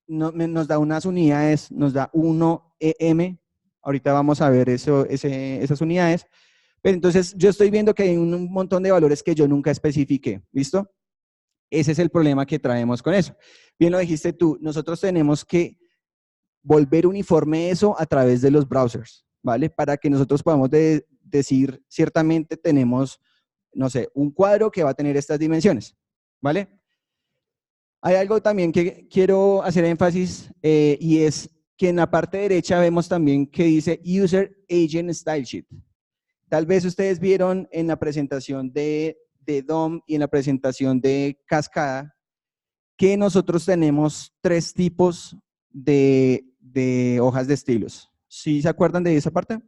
A: nos da unas unidades, nos da 1 EM, ahorita vamos a ver esas unidades, pero entonces yo estoy viendo que hay un montón de valores que yo nunca especifiqué, ¿listo? Ese es el problema que traemos con eso. Bien lo dijiste tú, nosotros tenemos que volver uniforme eso a través de los browsers, ¿vale? Para que nosotros podamos decir, ciertamente tenemos, no sé, un cuadro que va a tener estas dimensiones, ¿vale? Hay algo también que quiero hacer énfasis y es que en la parte derecha vemos también que dice User Agent Style Sheet. Tal vez ustedes vieron en la presentación de DOM y en la presentación de Cascada que nosotros tenemos 3 tipos de hojas de estilos. ¿Sí se acuerdan de esa parte?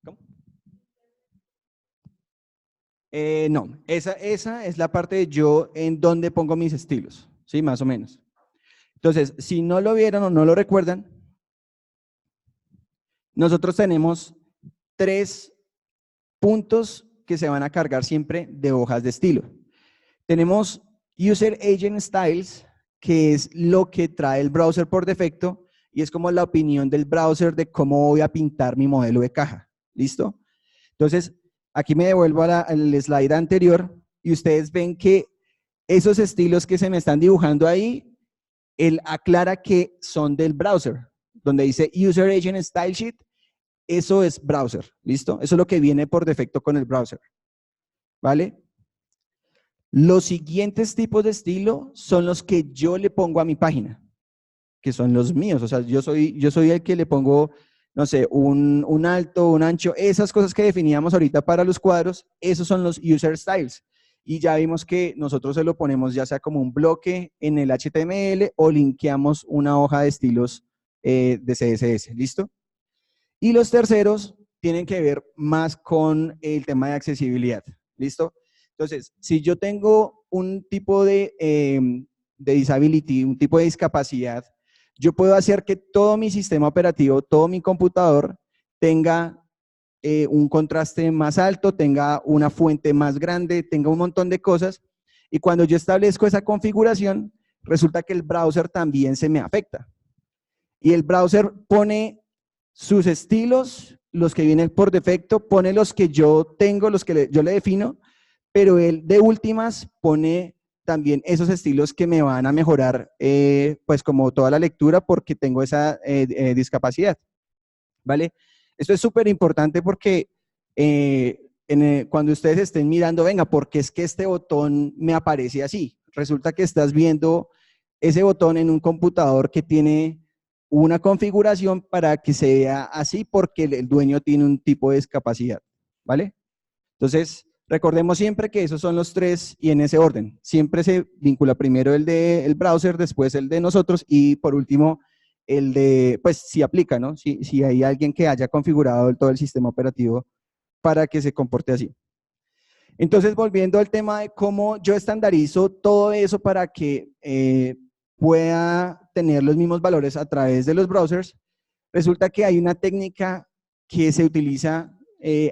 A: ¿Cómo? No, esa es la parte de yo en donde pongo mis estilos, ¿sí? Más o menos. Entonces, si no lo vieron o no lo recuerdan, nosotros tenemos 3 puntos que se van a cargar siempre de hojas de estilo. Tenemos User Agent Styles, que es lo que trae el browser por defecto y es como la opinión del browser de cómo voy a pintar mi modelo de caja. ¿Listo? Entonces, aquí me devuelvo al slide anterior y ustedes ven que esos estilos que se me están dibujando ahí, él aclara que son del browser. Donde dice User Agent Style Sheet, eso es browser. ¿Listo? Eso es lo que viene por defecto con el browser. ¿Vale? Los siguientes tipos de estilo son los que yo le pongo a mi página, que son los míos. O sea, yo soy el que le pongo, no sé, un alto, un ancho, esas cosas que definíamos ahorita para los cuadros, esos son los user styles. Y ya vimos que nosotros se lo ponemos ya sea como un bloque en el HTML o linkeamos una hoja de estilos de CSS. ¿Listo? Y los terceros tienen que ver más con el tema de accesibilidad. ¿Listo? Entonces, si yo tengo un tipo de disability, un tipo de discapacidad, yo puedo hacer que todo mi sistema operativo, todo mi computador tenga un contraste más alto, tenga una fuente más grande, tenga un montón de cosas. Y cuando yo establezco esa configuración, resulta que el browser también se me afecta. Y el browser pone sus estilos, los que vienen por defecto, pone los que yo tengo, los que yo le defino, pero él de últimas pone también esos estilos que me van a mejorar, pues como toda la lectura, porque tengo esa discapacidad, ¿vale? Esto es súper importante porque cuando ustedes estén mirando, venga, ¿por qué es que este botón me aparece así? Resulta que estás viendo ese botón en un computador que tiene una configuración para que se vea así porque el dueño tiene un tipo de discapacidad, ¿vale? Entonces, recordemos siempre que esos son los 3 y en ese orden. Siempre se vincula primero el del browser, después el de nosotros y por último el de, pues si aplica, ¿no? Si hay alguien que haya configurado todo el sistema operativo para que se comporte así. Entonces, volviendo al tema de cómo yo estandarizo todo eso para que pueda tener los mismos valores a través de los browsers, resulta que hay una técnica que se utiliza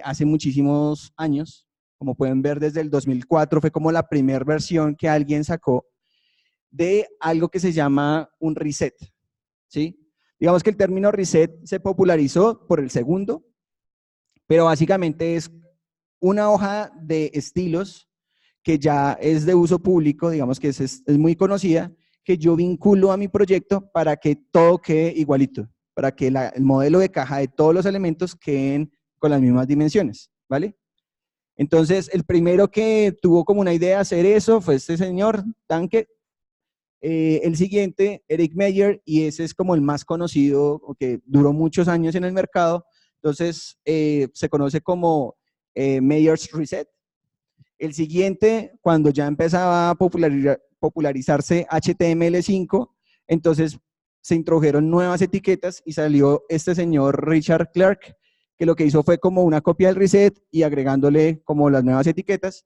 A: hace muchísimos años, como pueden ver desde el 2004, fue como la primera versión que alguien sacó de algo que se llama un reset, ¿sí? Digamos que el término reset se popularizó por el segundo, pero básicamente es una hoja de estilos que ya es de uso público, digamos que es muy conocida, que yo vinculo a mi proyecto para que todo quede igualito, para que el modelo de caja de todos los elementos queden con las mismas dimensiones, ¿vale? Entonces, el primero que tuvo como una idea de hacer eso fue este señor, Tanque. El siguiente, Eric Meyer, y ese es como el más conocido, que duró muchos años en el mercado. Entonces, se conoce como Meyer's Reset. El siguiente, cuando ya empezaba a popularizarse HTML5, entonces se introdujeron nuevas etiquetas y salió este señor Richard Clark, que lo que hizo fue como una copia del reset y agregándole como las nuevas etiquetas.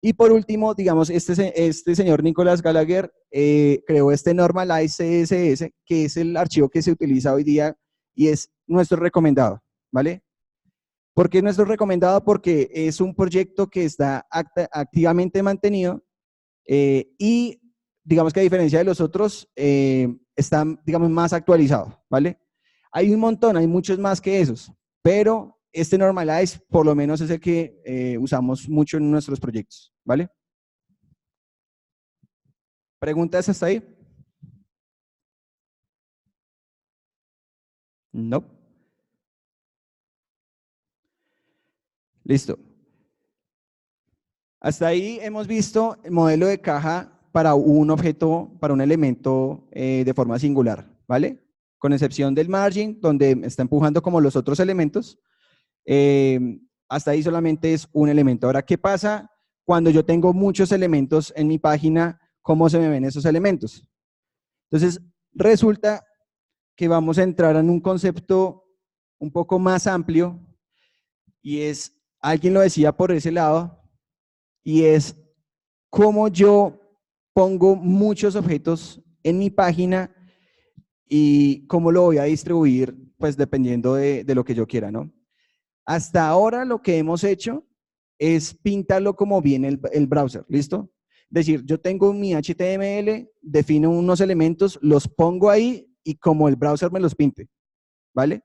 A: Y por último, digamos, este señor Nicolás Gallagher creó este Normalize CSS, que es el archivo que se utiliza hoy día y es nuestro recomendado, ¿vale? ¿Por qué es nuestro recomendado? Porque es un proyecto que está activamente mantenido y digamos que a diferencia de los otros, está, digamos, más actualizado, ¿vale? Hay un montón, hay muchos más que esos, pero este Normalize por lo menos es el que usamos mucho en nuestros proyectos, ¿vale? ¿Preguntas hasta ahí? No. Listo. Hasta ahí hemos visto el modelo de caja para un objeto, para un elemento de forma singular, ¿vale? Con excepción del margin, donde está empujando como los otros elementos. Hasta ahí solamente es un elemento. Ahora, ¿qué pasa cuando yo tengo muchos elementos en mi página? ¿Cómo se me ven esos elementos? Entonces, resulta que vamos a entrar en un concepto un poco más amplio y es, alguien lo decía por ese lado, y es cómo yo pongo muchos objetos en mi página y cómo lo voy a distribuir, pues dependiendo de lo que yo quiera, ¿no? Hasta ahora lo que hemos hecho es pintarlo como viene el browser, ¿listo? Es decir, yo tengo mi HTML, defino unos elementos, los pongo ahí y como el browser me los pinte, ¿vale?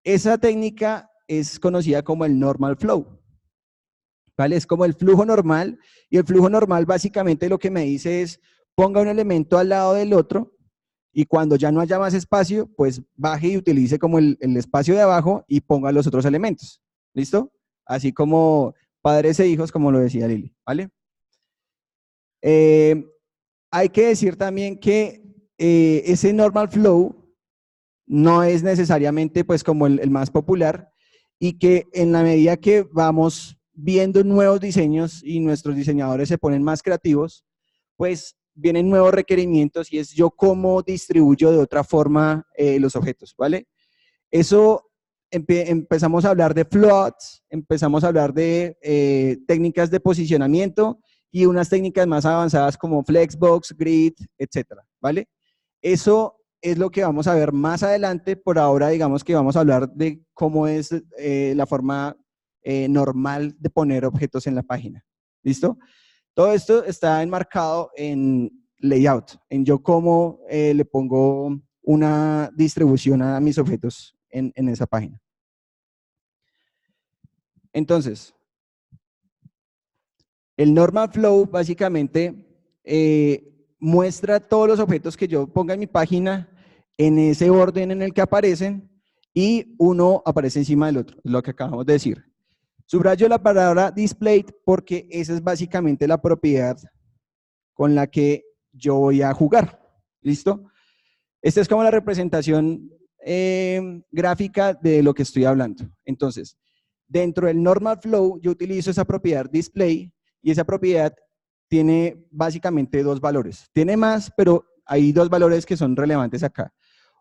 A: Esa técnica es conocida como el normal flow, ¿vale? Es como el flujo normal, y el flujo normal básicamente lo que me dice es ponga un elemento al lado del otro y cuando ya no haya más espacio, pues baje y utilice como el espacio de abajo y ponga los otros elementos. ¿Listo? Así como padres e hijos, como lo decía Lili, ¿vale? Hay que decir también que ese normal flow no es necesariamente pues como el más popular y que en la medida que vamos viendo nuevos diseños y nuestros diseñadores se ponen más creativos, pues vienen nuevos requerimientos y es yo cómo distribuyo de otra forma los objetos, ¿vale? Eso empezamos a hablar de floats, empezamos a hablar de técnicas de posicionamiento y unas técnicas más avanzadas como Flexbox, Grid, etcétera, ¿vale? Eso es lo que vamos a ver más adelante. Por ahora, digamos que vamos a hablar de cómo es la forma normal de poner objetos en la página. ¿Listo? Todo esto está enmarcado en layout, en yo cómo le pongo una distribución a mis objetos en esa página. Entonces, el normal flow básicamente muestra todos los objetos que yo ponga en mi página en ese orden en el que aparecen y uno aparece encima del otro, lo que acabamos de decir. Subrayo la palabra displayed porque esa es básicamente la propiedad con la que yo voy a jugar. ¿Listo? Esta es como la representación gráfica de lo que estoy hablando. Entonces, dentro del normal flow yo utilizo esa propiedad display y esa propiedad tiene básicamente dos valores. Tiene más, pero hay dos valores que son relevantes acá.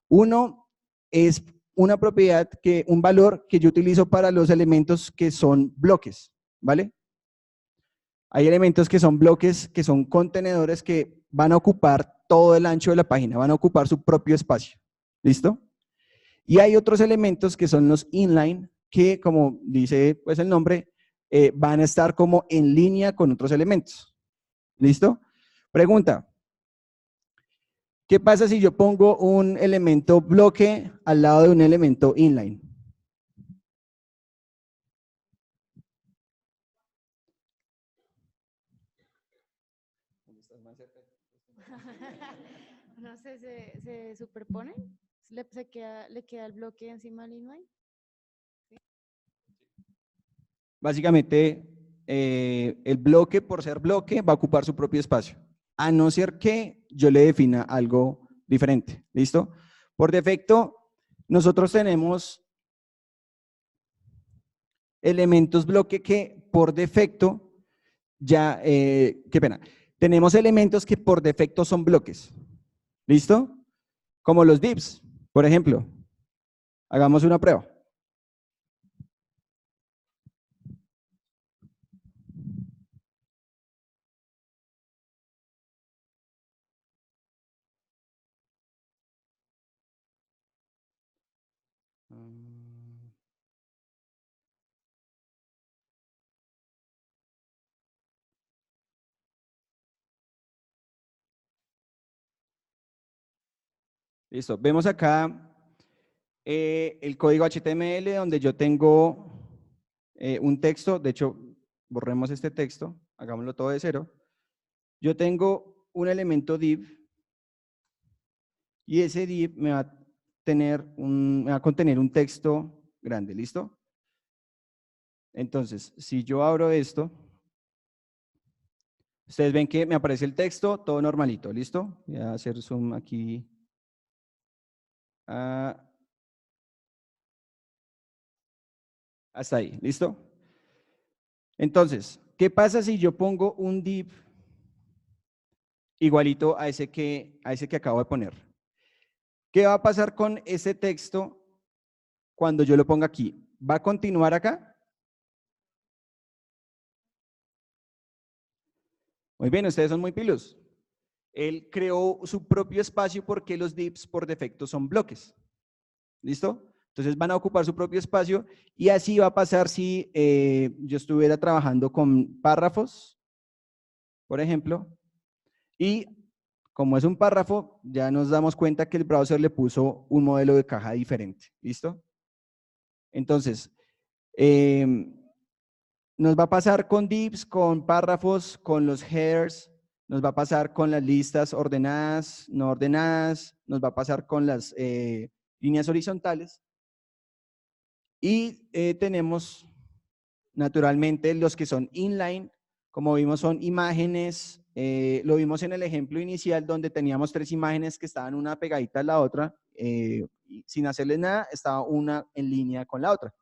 A: Uno es una propiedad, un valor que yo utilizo para los elementos que son bloques, ¿vale? Hay elementos que son bloques, que son contenedores que van a ocupar todo el ancho de la página, van a ocupar su propio espacio. ¿Listo? Y hay otros elementos que son los inline, que como dice pues el nombre, van a estar como en línea con otros elementos. ¿Listo? Pregunta. ¿Qué pasa si yo pongo un elemento bloque al lado de un elemento inline?
D: No sé, se superponen, le queda el bloque encima del inline.
A: Básicamente, el bloque, por ser bloque, va a ocupar su propio espacio, a no ser que yo le defina algo diferente. ¿Listo? Por defecto, nosotros tenemos elementos bloque que por defecto ya, qué pena, tenemos elementos que por defecto son bloques. ¿Listo? Como los divs, por ejemplo. Hagamos una prueba. Listo. Vemos acá el código HTML donde yo tengo un texto. De hecho, borremos este texto, hagámoslo todo de cero. Yo tengo un elemento div y ese div me va a contener un texto grande. ¿Listo? Entonces, si yo abro esto, ustedes ven que me aparece el texto, todo normalito. ¿Listo? Voy a hacer zoom aquí. Hasta ahí, ¿listo? Entonces, ¿qué pasa si yo pongo un div igualito a ese que acabo de poner? ¿Qué va a pasar con ese texto cuando yo lo ponga aquí? ¿Va a continuar acá? Muy bien, ustedes son muy pilos. Él creó su propio espacio porque los divs por defecto son bloques. ¿Listo? Entonces van a ocupar su propio espacio y así va a pasar si yo estuviera trabajando con párrafos, por ejemplo, y como es un párrafo, ya nos damos cuenta que el browser le puso un modelo de caja diferente. ¿Listo? Entonces, nos va a pasar con divs, con párrafos, con los headers, nos va a pasar con las listas ordenadas, no ordenadas, nos va a pasar con las líneas horizontales. Y tenemos naturalmente los que son inline, como vimos son imágenes, lo vimos en el ejemplo inicial donde teníamos 3 imágenes que estaban una pegadita a la otra, y sin hacerle nada, estaba una en línea con la otra.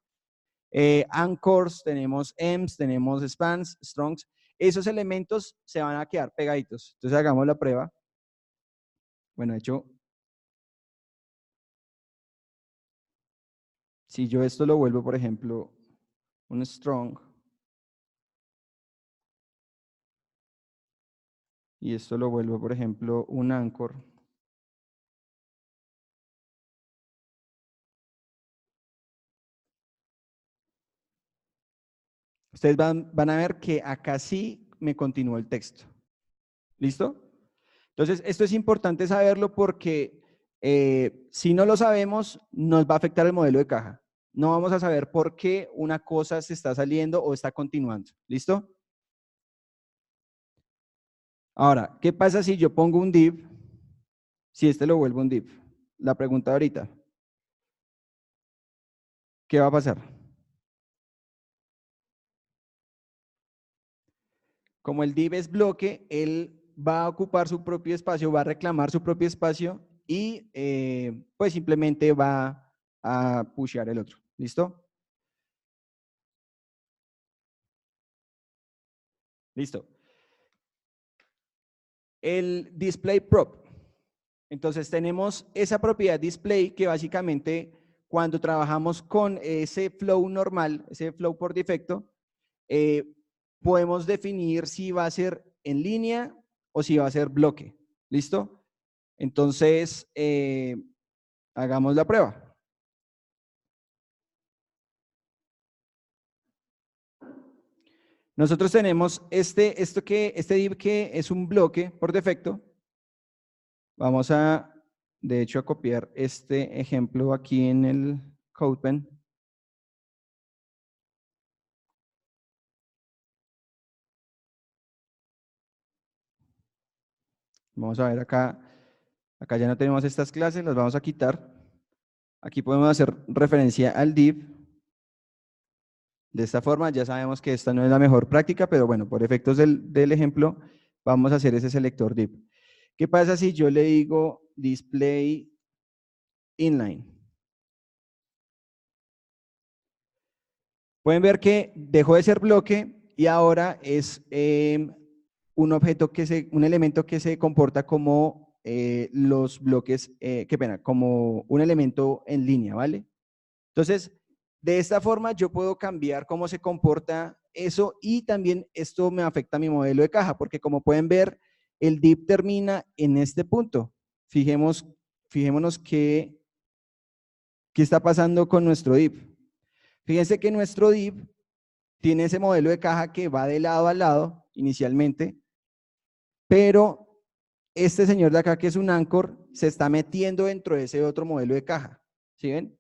A: Anchors, tenemos ems, tenemos spans, strongs, esos elementos se van a quedar pegaditos. Entonces hagamos la prueba. Bueno, de hecho, si yo esto lo vuelvo, por ejemplo, un strong, y esto lo vuelvo, por ejemplo, un anchor, ustedes van a ver que acá sí me continuó el texto. ¿Listo? Entonces, esto es importante saberlo porque si no lo sabemos, nos va a afectar el modelo de caja. No vamos a saber por qué una cosa se está saliendo o está continuando. ¿Listo? Ahora, ¿qué pasa si yo pongo un div? Si este lo vuelvo un div. La pregunta ahorita. ¿Qué va a pasar? Como el div es bloque, él va a ocupar su propio espacio, va a reclamar su propio espacio y pues simplemente va a pushear el otro. ¿Listo? Listo. El display prop. Entonces tenemos esa propiedad display que básicamente cuando trabajamos con ese flow normal, ese flow por defecto, podemos definir si va a ser en línea o si va a ser bloque. ¿Listo? Entonces, hagamos la prueba. Nosotros tenemos este div que es un bloque por defecto. Vamos a, de hecho, a copiar este ejemplo aquí en el CodePen. Vamos a ver acá. Acá ya no tenemos estas clases, las vamos a quitar. Aquí podemos hacer referencia al div. De esta forma, ya sabemos que esta no es la mejor práctica, pero bueno, por efectos del ejemplo, vamos a hacer ese selector div. ¿Qué pasa si yo le digo display inline? Pueden ver que dejó de ser bloque y ahora es un objeto un elemento que se comporta como los bloques, qué pena, como un elemento en línea, ¿vale? Entonces, de esta forma yo puedo cambiar cómo se comporta eso y también esto me afecta a mi modelo de caja, porque como pueden ver, el div termina en este punto. Fijémonos qué está pasando con nuestro div. Fíjense que nuestro div tiene ese modelo de caja que va de lado a lado inicialmente, pero este señor de acá, que es un anchor, se está metiendo dentro de ese otro modelo de caja. ¿Sí ven?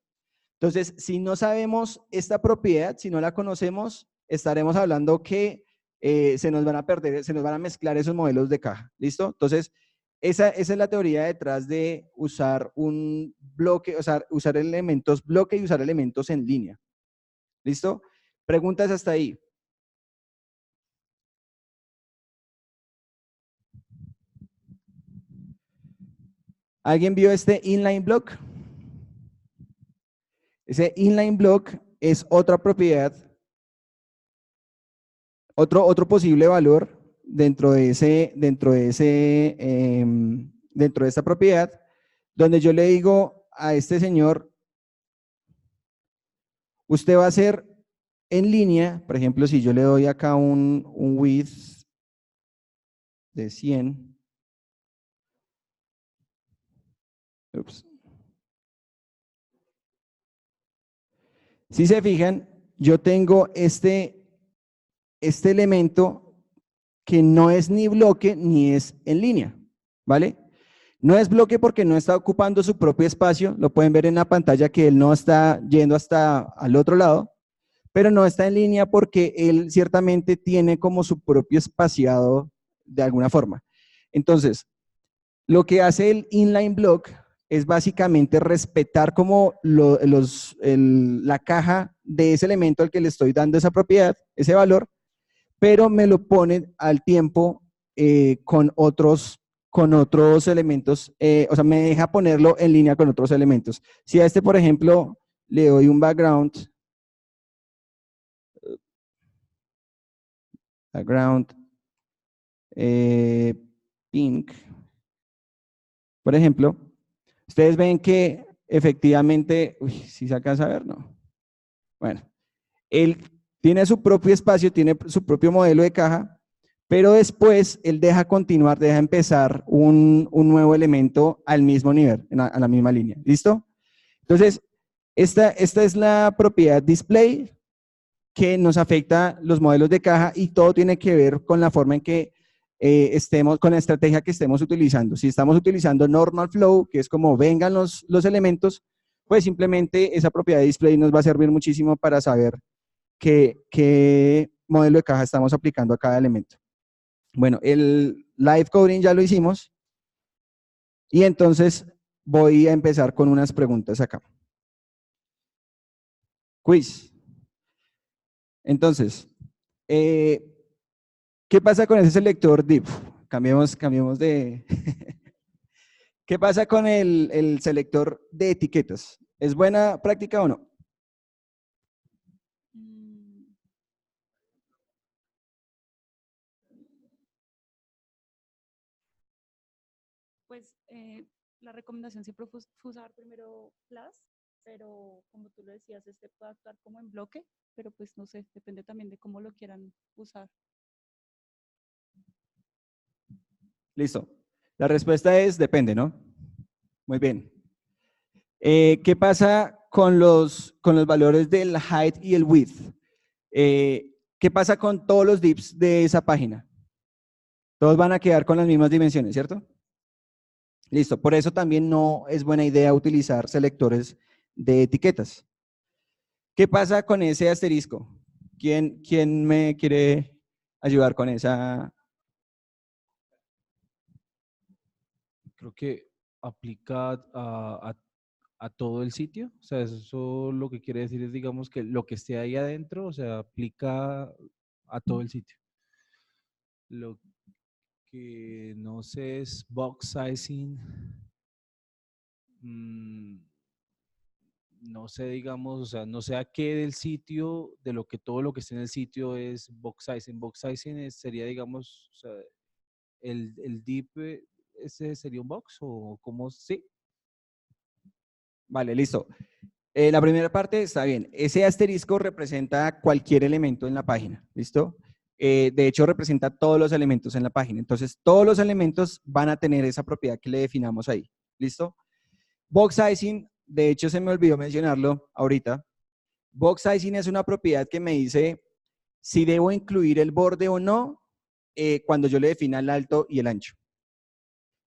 A: Entonces, si no sabemos esta propiedad, si no la conocemos, estaremos hablando que se nos van a perder, se nos van a mezclar esos modelos de caja. ¿Listo? Entonces, esa es la teoría detrás de usar un bloque, o sea, usar elementos bloque y usar elementos en línea. ¿Listo? Preguntas hasta ahí. ¿Alguien vio este inline block? Ese inline block es otra propiedad, otro posible valor dentro de esta propiedad, donde yo le digo a este señor, usted va a hacer en línea, por ejemplo, si yo le doy acá un width de 100, ups. Si se fijan, yo tengo este elemento que no es ni bloque ni es en línea, ¿vale? No es bloque porque no está ocupando su propio espacio, lo pueden ver en la pantalla que él no está yendo hasta al otro lado, pero no está en línea porque él ciertamente tiene como su propio espaciado de alguna forma. Entonces, lo que hace el inline block es básicamente respetar como la caja de ese elemento al que le estoy dando esa propiedad, ese valor, pero me lo pone al tiempo con otros elementos, o sea, me deja ponerlo en línea con otros elementos. Si a este, por ejemplo, le doy un background pink, por ejemplo, ustedes ven que efectivamente, si se alcanza a ver, no. Bueno, él tiene su propio espacio, tiene su propio modelo de caja, pero después él deja continuar, deja empezar un nuevo elemento al mismo nivel, a la misma línea. ¿Listo? Entonces, esta es la propiedad display que nos afecta los modelos de caja y todo tiene que ver con la forma en que con la estrategia que estemos utilizando. Si estamos utilizando normal flow, que es como vengan los elementos, pues simplemente esa propiedad de display nos va a servir muchísimo para saber qué modelo de caja estamos aplicando a cada elemento. Bueno, el live coding ya lo hicimos y entonces voy a empezar con unas preguntas acá. Quiz. Entonces, ¿qué pasa con ese selector div? Cambiemos de... ¿Qué pasa con el selector de etiquetas? ¿Es buena práctica o no?
E: Pues la recomendación siempre fue usar primero Flash, pero como tú lo decías, este puede actuar como en bloque, pero pues no sé, depende también de cómo lo quieran usar.
A: Listo. La respuesta es depende, ¿no? Muy bien. ¿Qué pasa con los valores del height y el width? ¿Qué pasa con todos los divs de esa página? Todos van a quedar con las mismas dimensiones, ¿cierto? Listo. Por eso también no es buena idea utilizar selectores de etiquetas. ¿Qué pasa con ese asterisco? ¿Quién me quiere ayudar con esa?
F: Creo que aplica a todo el sitio. O sea, eso lo que quiere decir es, digamos, que lo que esté ahí adentro, o sea, aplica a todo el sitio. Lo que no sé es box sizing. No sé, digamos, o sea, no sé a qué del sitio, de lo que todo lo que esté en el sitio es box sizing. Box sizing sería, digamos, o sea, el div, ese sería un box o cómo, sí.
A: Vale, listo. La primera parte está bien. Ese asterisco representa cualquier elemento en la página, ¿listo? De hecho, representa todos los elementos en la página. Entonces, todos los elementos van a tener esa propiedad que le definamos ahí, ¿listo? Box sizing, de hecho, se me olvidó mencionarlo ahorita. Box sizing es una propiedad que me dice si debo incluir el borde o no cuando yo le defina el alto y el ancho.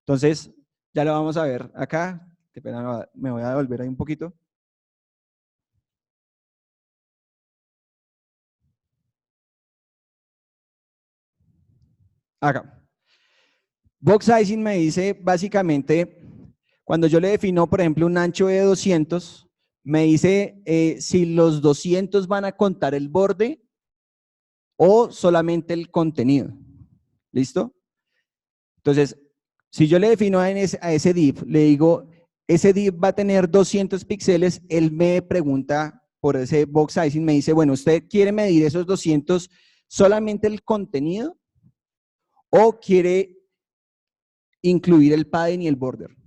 A: Entonces, ya lo vamos a ver acá. Qué pena, me voy a devolver ahí un poquito. Acá. Box sizing me dice básicamente, cuando yo le defino, por ejemplo, un ancho de 200, me dice si los 200 van a contar el borde o solamente el contenido. ¿Listo? Entonces, si yo le defino a ese div, le digo, ese div va a tener 200 píxeles, él me pregunta por ese box sizing, me dice, bueno, ¿usted quiere medir esos 200 solamente el contenido o quiere incluir el padding y el border?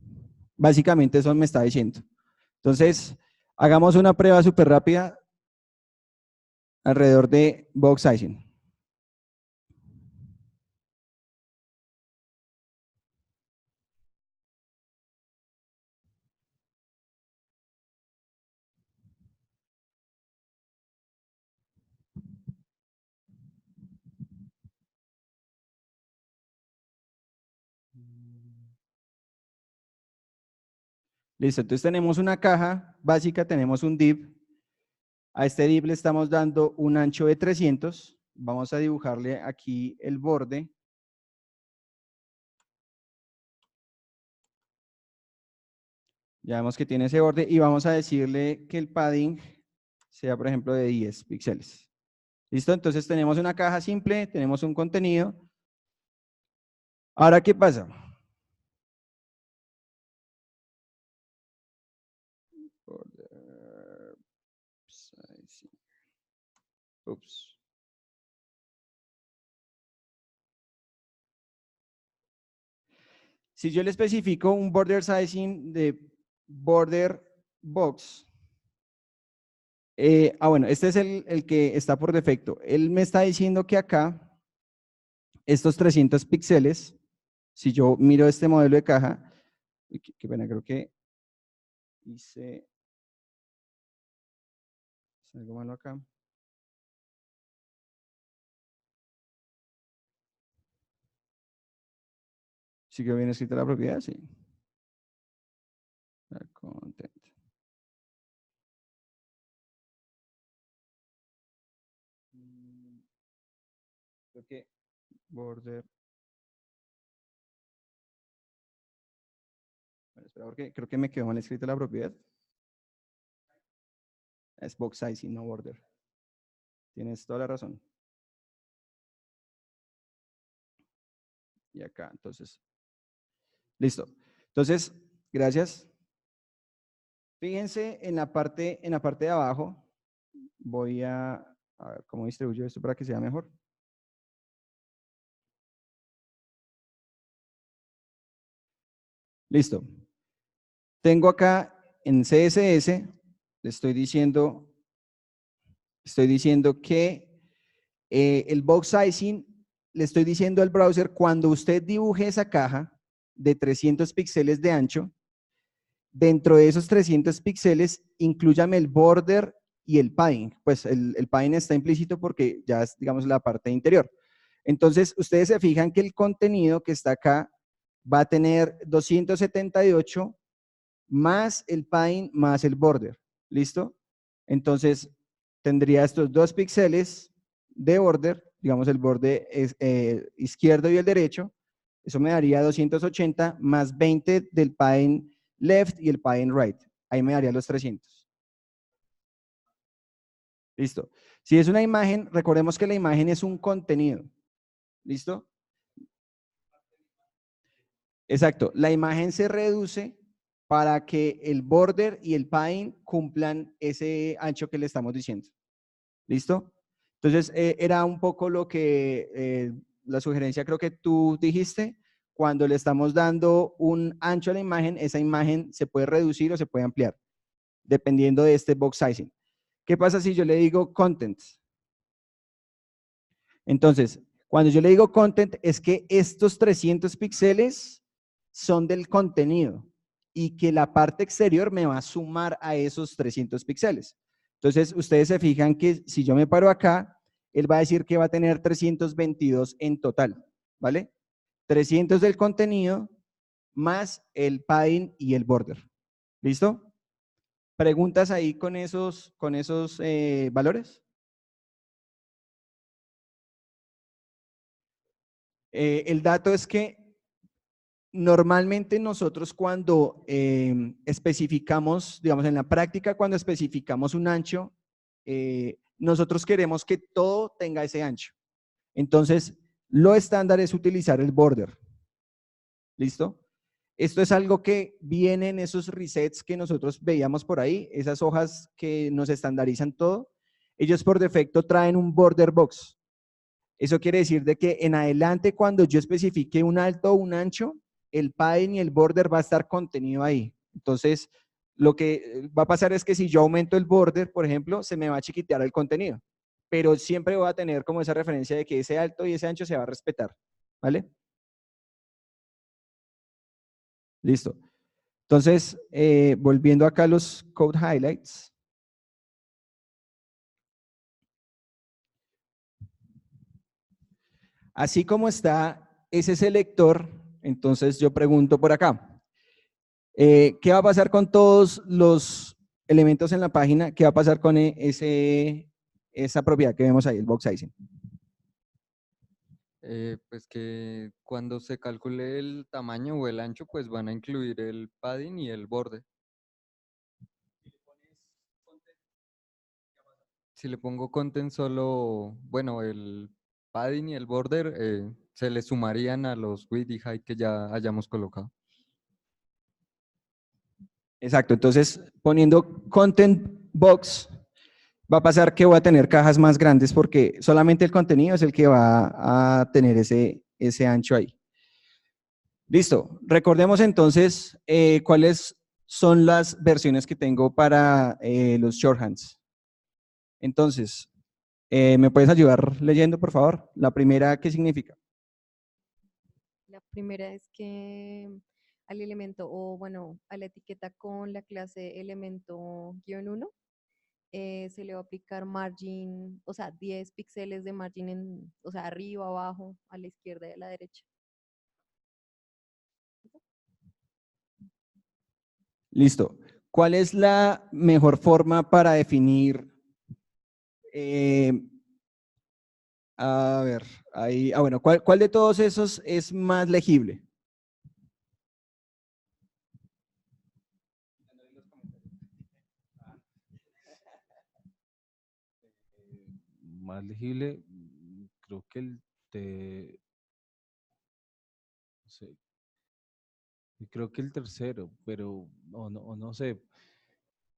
A: Básicamente eso me está diciendo. Entonces, hagamos una prueba súper rápida alrededor de box sizing. Listo, entonces tenemos una caja básica, tenemos un div. A este div le estamos dando un ancho de 300. Vamos a dibujarle aquí el borde. Ya vemos que tiene ese borde y vamos a decirle que el padding sea, por ejemplo, de 10 píxeles. ¿Listo? Entonces tenemos una caja simple, tenemos un contenido. Ahora, ¿qué pasa? Ups. Si yo le especifico un border sizing de border box, bueno, este es el que está por defecto. Él me está diciendo que acá, estos 300 píxeles, si yo miro este modelo de caja, qué pena, creo que hice algo malo acá. ¿Sí quedó bien escrita la propiedad? Sí. Content. Creo que border. Bueno, espera, porque creo que me quedó mal escrita la propiedad. Es box sizing, no border. Tienes toda la razón. Y acá, entonces. Listo. Entonces, gracias. Fíjense en la parte de abajo. Voy a ver cómo distribuyo esto para que sea mejor. Listo. Tengo acá en CSS, le estoy diciendo que el box sizing le estoy diciendo al browser, cuando usted dibuje esa caja de 300 píxeles de ancho, dentro de esos 300 píxeles, inclúyame el border y el padding. Pues el padding está implícito porque ya es, digamos, la parte interior. Entonces, ustedes se fijan que el contenido que está acá va a tener 278 más el padding más el border. ¿Listo? Entonces, tendría estos 2 píxeles de border, digamos el borde izquierdo y el derecho. Eso me daría 280 más 20 del padding left y el padding right. Ahí me daría los 300. Listo. Si es una imagen, recordemos que la imagen es un contenido. ¿Listo? Exacto. La imagen se reduce para que el border y el padding cumplan ese ancho que le estamos diciendo. ¿Listo? Entonces, era un poco lo que la sugerencia creo que tú dijiste. Cuando le estamos dando un ancho a la imagen, esa imagen se puede reducir o se puede ampliar, dependiendo de este box sizing. ¿Qué pasa si yo le digo content? Entonces, cuando yo le digo content, es que estos 300 píxeles son del contenido y que la parte exterior me va a sumar a esos 300 píxeles. Entonces, ustedes se fijan que si yo me paro acá, él va a decir que va a tener 322 en total, ¿vale? 300 del contenido más el padding y el border. ¿Listo? ¿Preguntas ahí con esos valores? El dato es que normalmente nosotros cuando especificamos, digamos en la práctica, cuando especificamos un ancho, nosotros queremos que todo tenga ese ancho. Entonces, lo estándar es utilizar el border. ¿Listo? Esto es algo que viene en esos resets que nosotros veíamos por ahí, esas hojas que nos estandarizan todo. Ellos por defecto traen un border box. Eso quiere decir de que en adelante cuando yo especifique un alto o un ancho, el padding y el border va a estar contenido ahí. Entonces, lo que va a pasar es que si yo aumento el border, por ejemplo, se me va a chiquitear el contenido. Pero siempre voy a tener como esa referencia de que ese alto y ese ancho se va a respetar. ¿Vale? Listo. Entonces, volviendo acá a los code highlights. Así como está ese selector, entonces yo pregunto por acá, ¿qué va a pasar con todos los elementos en la página? ¿Qué va a pasar con esa propiedad que vemos ahí, el box sizing?
G: Pues que cuando se calcule el tamaño o el ancho, pues van a incluir el padding y el borde. Si le pongo content solo, bueno, el padding y el border se le sumarían a los width y height que ya hayamos colocado.
A: Exacto, entonces poniendo content box, va a pasar que voy a tener cajas más grandes porque solamente el contenido es el que va a tener ese ancho ahí. Listo, recordemos entonces cuáles son las versiones que tengo para los shorthands. Entonces, ¿me puedes ayudar leyendo, por favor? La primera, ¿qué significa?
C: La primera es que al elemento, o bueno, a la etiqueta con la clase elemento -1, se le va a aplicar margin, o sea, 10 píxeles de margin, o sea, arriba, abajo, a la izquierda y a la derecha.
A: Listo. ¿Cuál es la mejor forma para definir? A ver, ahí, bueno, ¿cuál de todos esos es más legible?
F: Más legible, creo que no sé, creo que el tercero, pero no sé.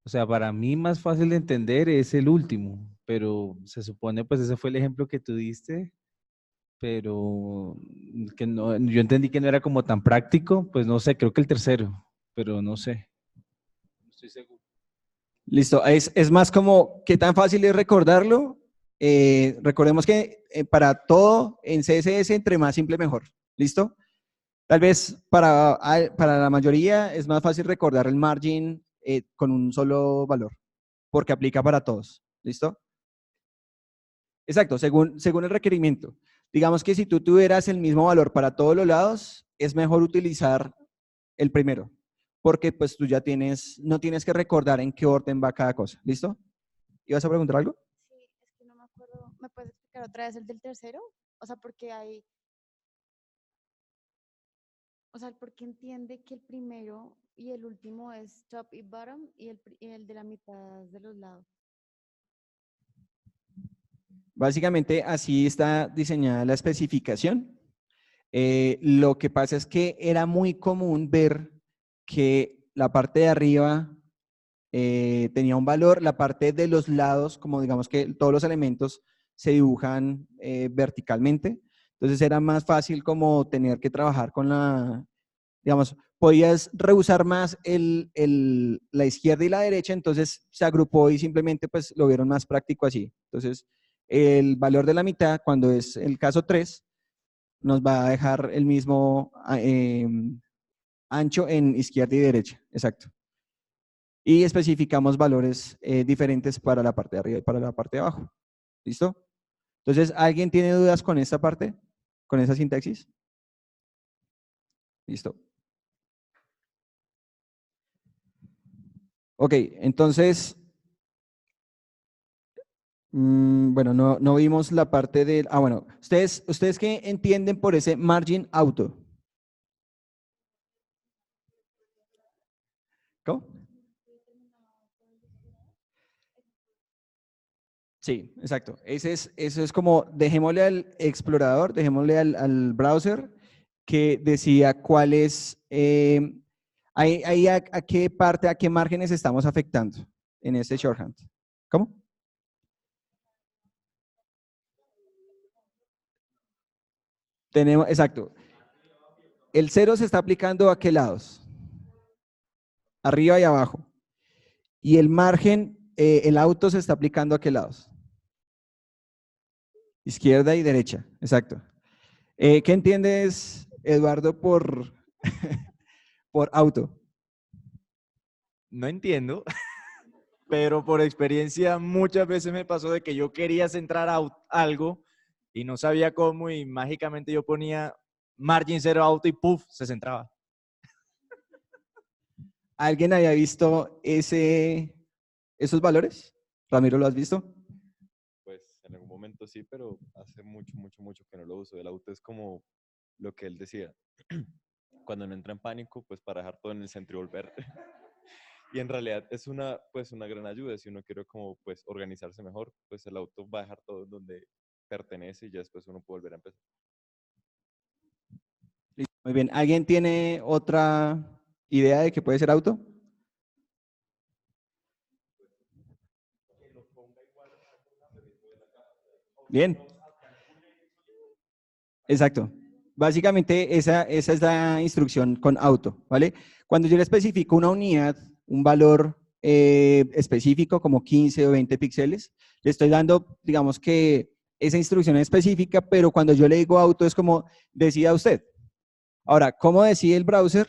F: O sea, para mí más fácil de entender es el último, pero se supone, pues ese fue el ejemplo que tú diste, pero que no, yo entendí que no era como tan práctico, pues no sé, creo que el tercero, pero no sé. No estoy seguro.
A: Listo, es más como, ¿qué tan fácil es recordarlo? Recordemos que para todo en CSS, entre más simple, mejor. ¿Listo? Tal vez para la mayoría es más fácil recordar el margin con un solo valor, porque aplica para todos. ¿Listo? Exacto, según el requerimiento. Digamos que si tú tuvieras el mismo valor para todos los lados, es mejor utilizar el primero, porque pues tú ya no tienes que recordar en qué orden va cada cosa. ¿Listo? ¿Ibas a preguntar algo?
D: Sí, es que no me acuerdo. ¿Me puedes explicar otra vez el del tercero? O sea, porque hay, o sea, porque entiende que el primero y el último es top y bottom y el de la mitad de los lados.
A: Básicamente así está diseñada la especificación. Lo que pasa es que era muy común ver que la parte de arriba tenía un valor, la parte de los lados, como digamos que todos los elementos se dibujan verticalmente, entonces era más fácil como tener que trabajar con digamos, podías rehusar más la izquierda y la derecha, entonces se agrupó y simplemente pues lo vieron más práctico así. Entonces, el valor de la mitad, cuando es el caso 3 nos va a dejar el mismo ancho en izquierda y derecha, exacto. Y especificamos valores diferentes para la parte de arriba y para la parte de abajo. ¿Listo? Entonces, ¿alguien tiene dudas con esta parte? ¿Con esa sintaxis? Listo. Ok, entonces, bueno, no vimos la parte del... Ah, bueno, ¿ustedes qué entienden por ese margin auto? ¿Cómo? Sí, exacto. Eso es como, dejémosle al explorador, dejémosle al browser que decida cuál es, ahí a qué parte, a qué márgenes estamos afectando en este shorthand. ¿Cómo? Tenemos, exacto. El cero se está aplicando a qué lados? Arriba y abajo. Y el margen, el auto se está aplicando a qué lados? Izquierda y derecha, exacto. ¿Qué entiendes, Eduardo, por auto?
H: No entiendo, pero por experiencia muchas veces me pasó de que yo quería centrar algo y no sabía cómo y mágicamente yo ponía margin 0 auto y puff, se centraba.
A: ¿Alguien había visto esos valores? Ramiro, ¿lo has visto?
I: Pues en algún momento sí, pero hace mucho que no lo uso. El auto es como lo que él decía. Cuando no entra en pánico, pues para dejar todo en el centro y volver. Y en realidad es pues una gran ayuda. Si uno quiere como pues organizarse mejor, pues el auto va a dejar todo donde pertenece y ya después uno puede volver a empezar.
A: Listo, muy bien. ¿Alguien tiene otra idea de qué puede ser auto? Bien. Exacto. Básicamente esa es la instrucción con auto, ¿vale? Cuando yo le especifico una unidad, un valor específico como 15 o 20 píxeles, le estoy dando, digamos que esa instrucción específica, pero cuando yo le digo auto es como decida usted. Ahora, ¿cómo decide el browser?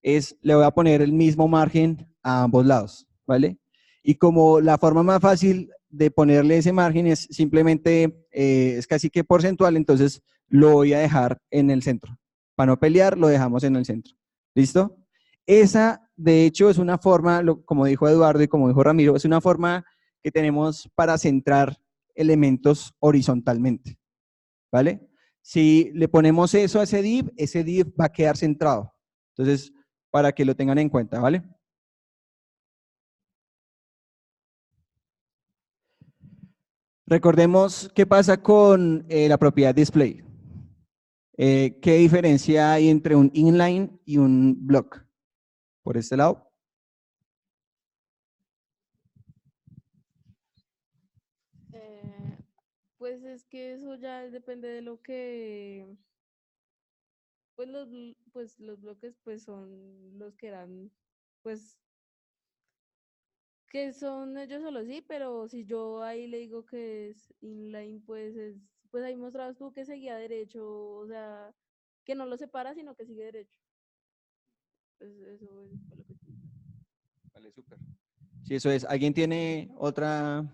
A: Le voy a poner el mismo margen a ambos lados, ¿vale? Y como la forma más fácil de ponerle ese margen es simplemente, es casi que porcentual, entonces lo voy a dejar en el centro. Para no pelear, lo dejamos en el centro. ¿Listo? Esa, de hecho, es una forma, como dijo Eduardo y como dijo Ramiro, es una forma que tenemos para centrar elementos horizontalmente. ¿Vale? Si le ponemos eso a ese div va a quedar centrado. Entonces, para que lo tengan en cuenta, ¿vale? Recordemos qué pasa con la propiedad display. ¿Qué diferencia hay entre un inline y un block? Por este lado.
J: Pues es que eso ya depende de lo que, pues los bloques pues son los que dan, pues que son ellos solos, sí, pero si yo ahí le digo que es inline, pues ahí mostrabas tú que seguía derecho, o sea, que no lo separa, sino que sigue derecho. Pues eso fue lo que...
A: Vale, súper. Sí, eso es. ¿Alguien tiene otra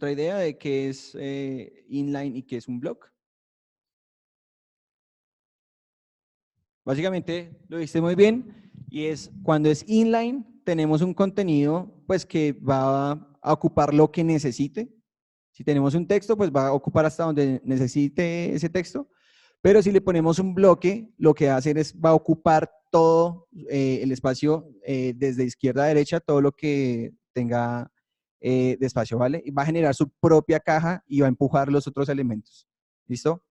A: idea de qué es inline y qué es un block? Básicamente lo viste muy bien y es cuando es inline tenemos un contenido pues que va a ocupar lo que necesite. Si tenemos un texto pues va a ocupar hasta donde necesite ese texto, pero si le ponemos un bloque lo que va a hacer es va a ocupar todo el espacio desde izquierda a derecha, todo lo que tenga de espacio, ¿vale? Y va a generar su propia caja y va a empujar los otros elementos. ¿Listo?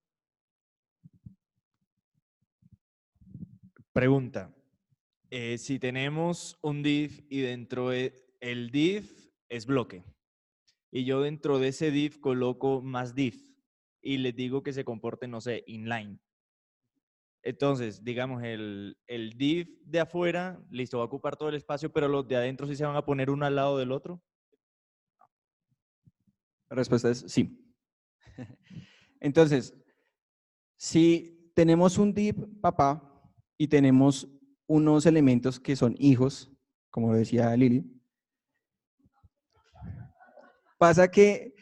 H: Pregunta. Si tenemos un div y dentro el div es bloque y yo dentro de ese div coloco más div y les digo que se comporte, no sé, inline. Entonces, digamos, el div de afuera, listo, va a ocupar todo el espacio, pero los de adentro sí se van a poner uno al lado del otro.
A: La respuesta es sí. Entonces, si tenemos un div papá y tenemos unos elementos que son hijos, como lo decía Lili, pasa que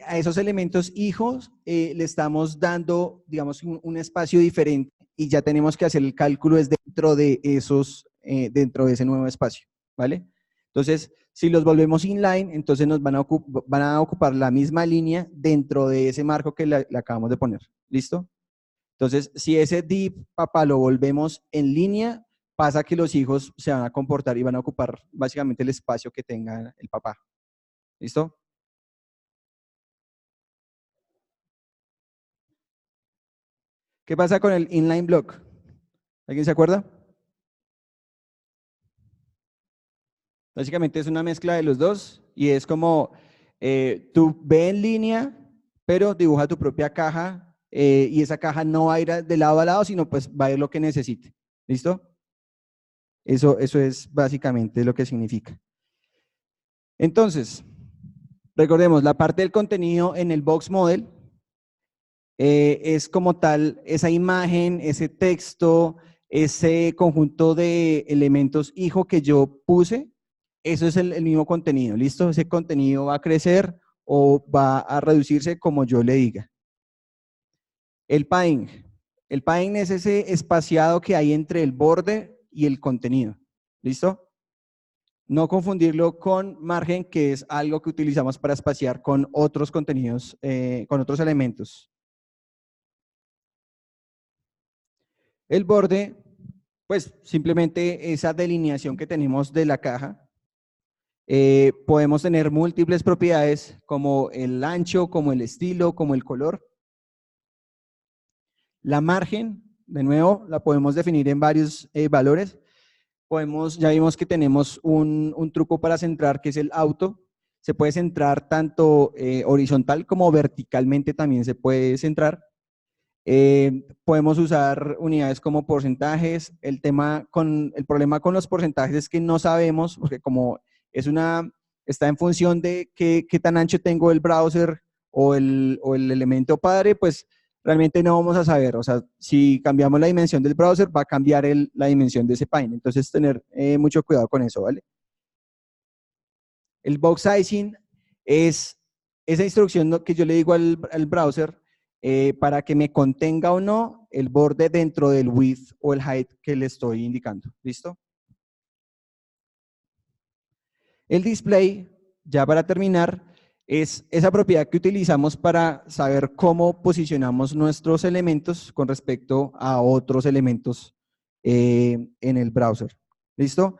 A: a esos elementos hijos le estamos dando, digamos, un espacio diferente y ya tenemos que hacer el cálculo es dentro de esos, dentro de ese nuevo espacio, ¿vale? Entonces, si los volvemos inline, entonces nos van a ocupar la misma línea dentro de ese marco que le acabamos de poner, ¿listo? Entonces, si ese div papá lo volvemos en línea, pasa que los hijos se van a comportar y van a ocupar básicamente el espacio que tenga el papá. ¿Listo? ¿Qué pasa con el inline block? ¿Alguien se acuerda? Básicamente es una mezcla de los dos y es como tú ve en línea, pero dibuja tu propia caja y esa caja no va a ir de lado a lado, sino pues va a ir lo que necesite. ¿Listo? Eso es básicamente lo que significa. Entonces, recordemos, la parte del contenido en el box model es como tal esa imagen, ese texto, ese conjunto de elementos hijo que yo puse, eso es el mismo contenido, ¿listo? Ese contenido va a crecer o va a reducirse como yo le diga. El padding es ese espaciado que hay entre el borde y el contenido, ¿listo? No confundirlo con margen, que es algo que utilizamos para espaciar con otros contenidos, con otros elementos. El borde, pues simplemente esa delineación que tenemos de la caja. Podemos tener múltiples propiedades como el ancho, como el estilo, como el color. La margen, de nuevo, la podemos definir en varios valores. Ya vimos que tenemos un truco para centrar que es el auto. Se puede centrar tanto horizontal como verticalmente también se puede centrar. Podemos usar unidades como porcentajes. El problema con los porcentajes es que no sabemos, porque como está en función de qué tan ancho tengo el browser o el elemento padre, pues realmente no vamos a saber. O sea, si cambiamos la dimensión del browser, va a cambiar la dimensión de ese pane. Entonces, tener mucho cuidado con eso, ¿vale? El box sizing es esa instrucción que yo le digo al browser para que me contenga o no el borde dentro del width o el height que le estoy indicando. ¿Listo? El display, ya para terminar, es esa propiedad que utilizamos para saber cómo posicionamos nuestros elementos con respecto a otros elementos en el browser. ¿Listo?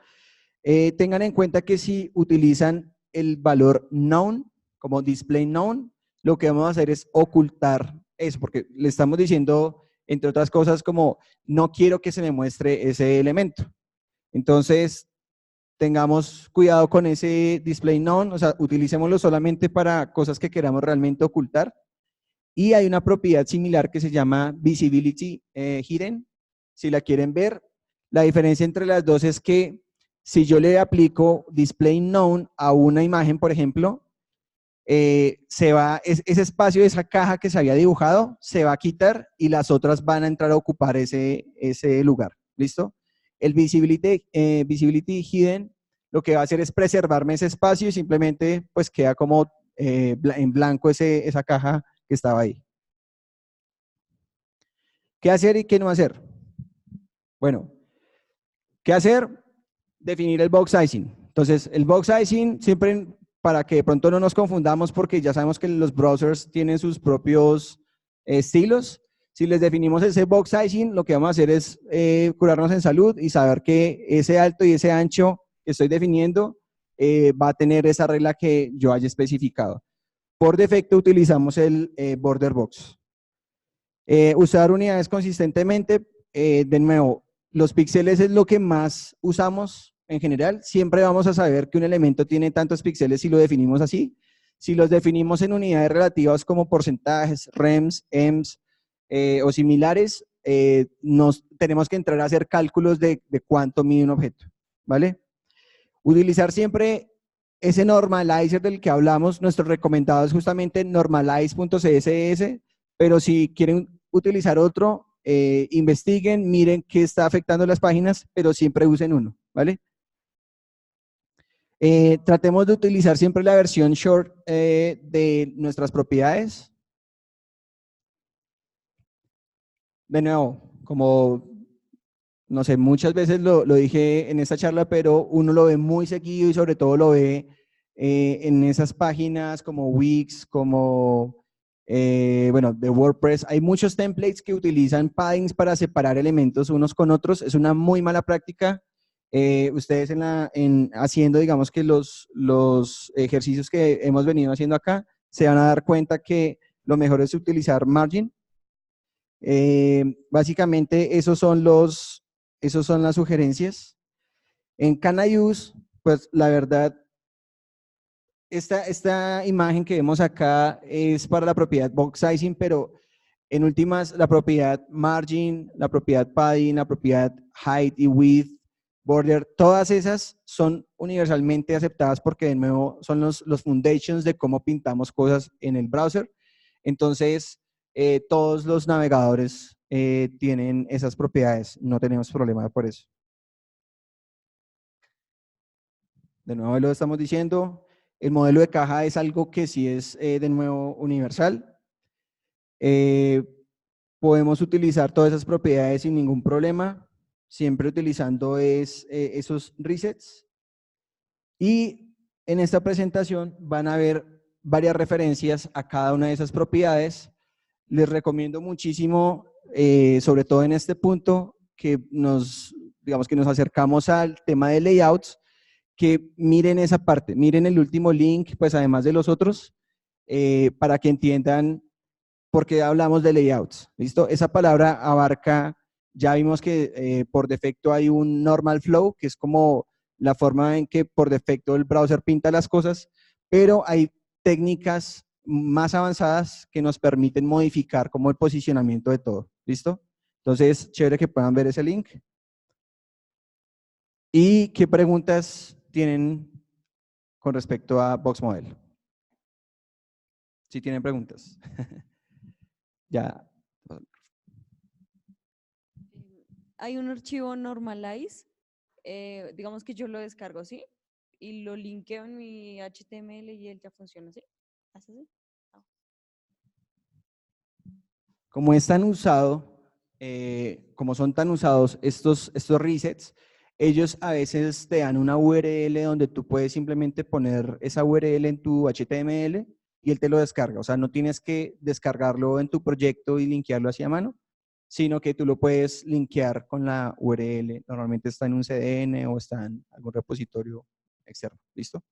A: Tengan en cuenta que si utilizan el valor none como display none, lo que vamos a hacer es ocultar eso, porque le estamos diciendo, entre otras cosas, como no quiero que se me muestre ese elemento. Entonces, tengamos cuidado con ese display none, o sea, utilicémoslo solamente para cosas que queramos realmente ocultar. Y hay una propiedad similar que se llama visibility hidden. Si la quieren ver, la diferencia entre las dos es que si yo le aplico display none a una imagen, por ejemplo, ese espacio de esa caja que se había dibujado se va a quitar y las otras van a entrar a ocupar ese lugar. ¿Listo? El visibility hidden lo que va a hacer es preservarme ese espacio y simplemente pues queda como en blanco esa caja que estaba ahí. ¿Qué hacer y qué no hacer? Bueno, ¿qué hacer? Definir el box sizing. Entonces, el box sizing siempre para que de pronto no nos confundamos porque ya sabemos que los browsers tienen sus propios estilos. Si les definimos ese box sizing, lo que vamos a hacer es curarnos en salud y saber que ese alto y ese ancho que estoy definiendo va a tener esa regla que yo haya especificado. Por defecto utilizamos el border box. Usar unidades consistentemente, de nuevo, los píxeles es lo que más usamos en general. Siempre vamos a saber que un elemento tiene tantos píxeles si lo definimos así. Si los definimos en unidades relativas como porcentajes, rems, ems o similares, tenemos que entrar a hacer cálculos de cuánto mide un objeto, ¿vale? Utilizar siempre ese normalizer del que hablamos. Nuestro recomendado es justamente normalize.css, pero si quieren utilizar otro, investiguen, miren qué está afectando las páginas, pero siempre usen uno, ¿vale? Tratemos de utilizar siempre la versión short de nuestras propiedades. De nuevo, como, no sé, muchas veces lo dije en esta charla, pero uno lo ve muy seguido y sobre todo lo ve en esas páginas como Wix, como, bueno, de WordPress. Hay muchos templates que utilizan paddings para separar elementos unos con otros. Es una muy mala práctica. Ustedes haciendo, digamos que los ejercicios que hemos venido haciendo acá, se van a dar cuenta que lo mejor es utilizar margin. Básicamente esos son las sugerencias. En Can I Use, pues la verdad, esta imagen que vemos acá es para la propiedad box sizing, pero en últimas la propiedad margin, la propiedad padding, la propiedad height y width, border, todas esas son universalmente aceptadas porque de nuevo son los foundations de cómo pintamos cosas en el browser. Entonces, todos los navegadores tienen esas propiedades, no tenemos problema por eso. De nuevo lo estamos diciendo, el modelo de caja es algo que sí es de nuevo universal. Podemos utilizar todas esas propiedades sin ningún problema, siempre utilizando esos resets. Y en esta presentación van a ver varias referencias a cada una de esas propiedades. Les recomiendo muchísimo, sobre todo en este punto, que digamos que nos acercamos al tema de layouts, que miren esa parte, miren el último link, pues además de los otros, para que entiendan por qué hablamos de layouts. ¿Listo? Esa palabra abarca, ya vimos que por defecto hay un normal flow, que es como la forma en que por defecto el browser pinta las cosas, pero hay técnicas más avanzadas que nos permiten modificar como el posicionamiento de todo. ¿Listo? Entonces, chévere que puedan ver ese link. ¿Y qué preguntas tienen con respecto a Box Model? Si tienen preguntas. Ya.
K: Hay un archivo normalize, digamos que yo lo descargo, ¿sí? Y lo linkeo en mi HTML y él ya funciona, ¿sí? ¿Hace así? Ah.
A: Como es tan usado, como son tan usados estos resets, ellos a veces te dan una URL donde tú puedes simplemente poner esa URL en tu HTML y él te lo descarga. O sea, no tienes que descargarlo en tu proyecto y linkearlo así a mano, sino que tú lo puedes linkear con la URL. Normalmente está en un CDN o está en algún repositorio externo. ¿Listo?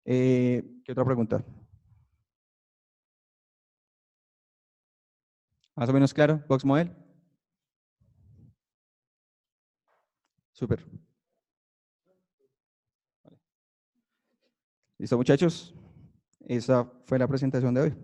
A: ¿Qué otra pregunta? ¿Más o menos claro? ¿Box Model? Súper. ¿Listo, muchachos? Esa fue la presentación de hoy.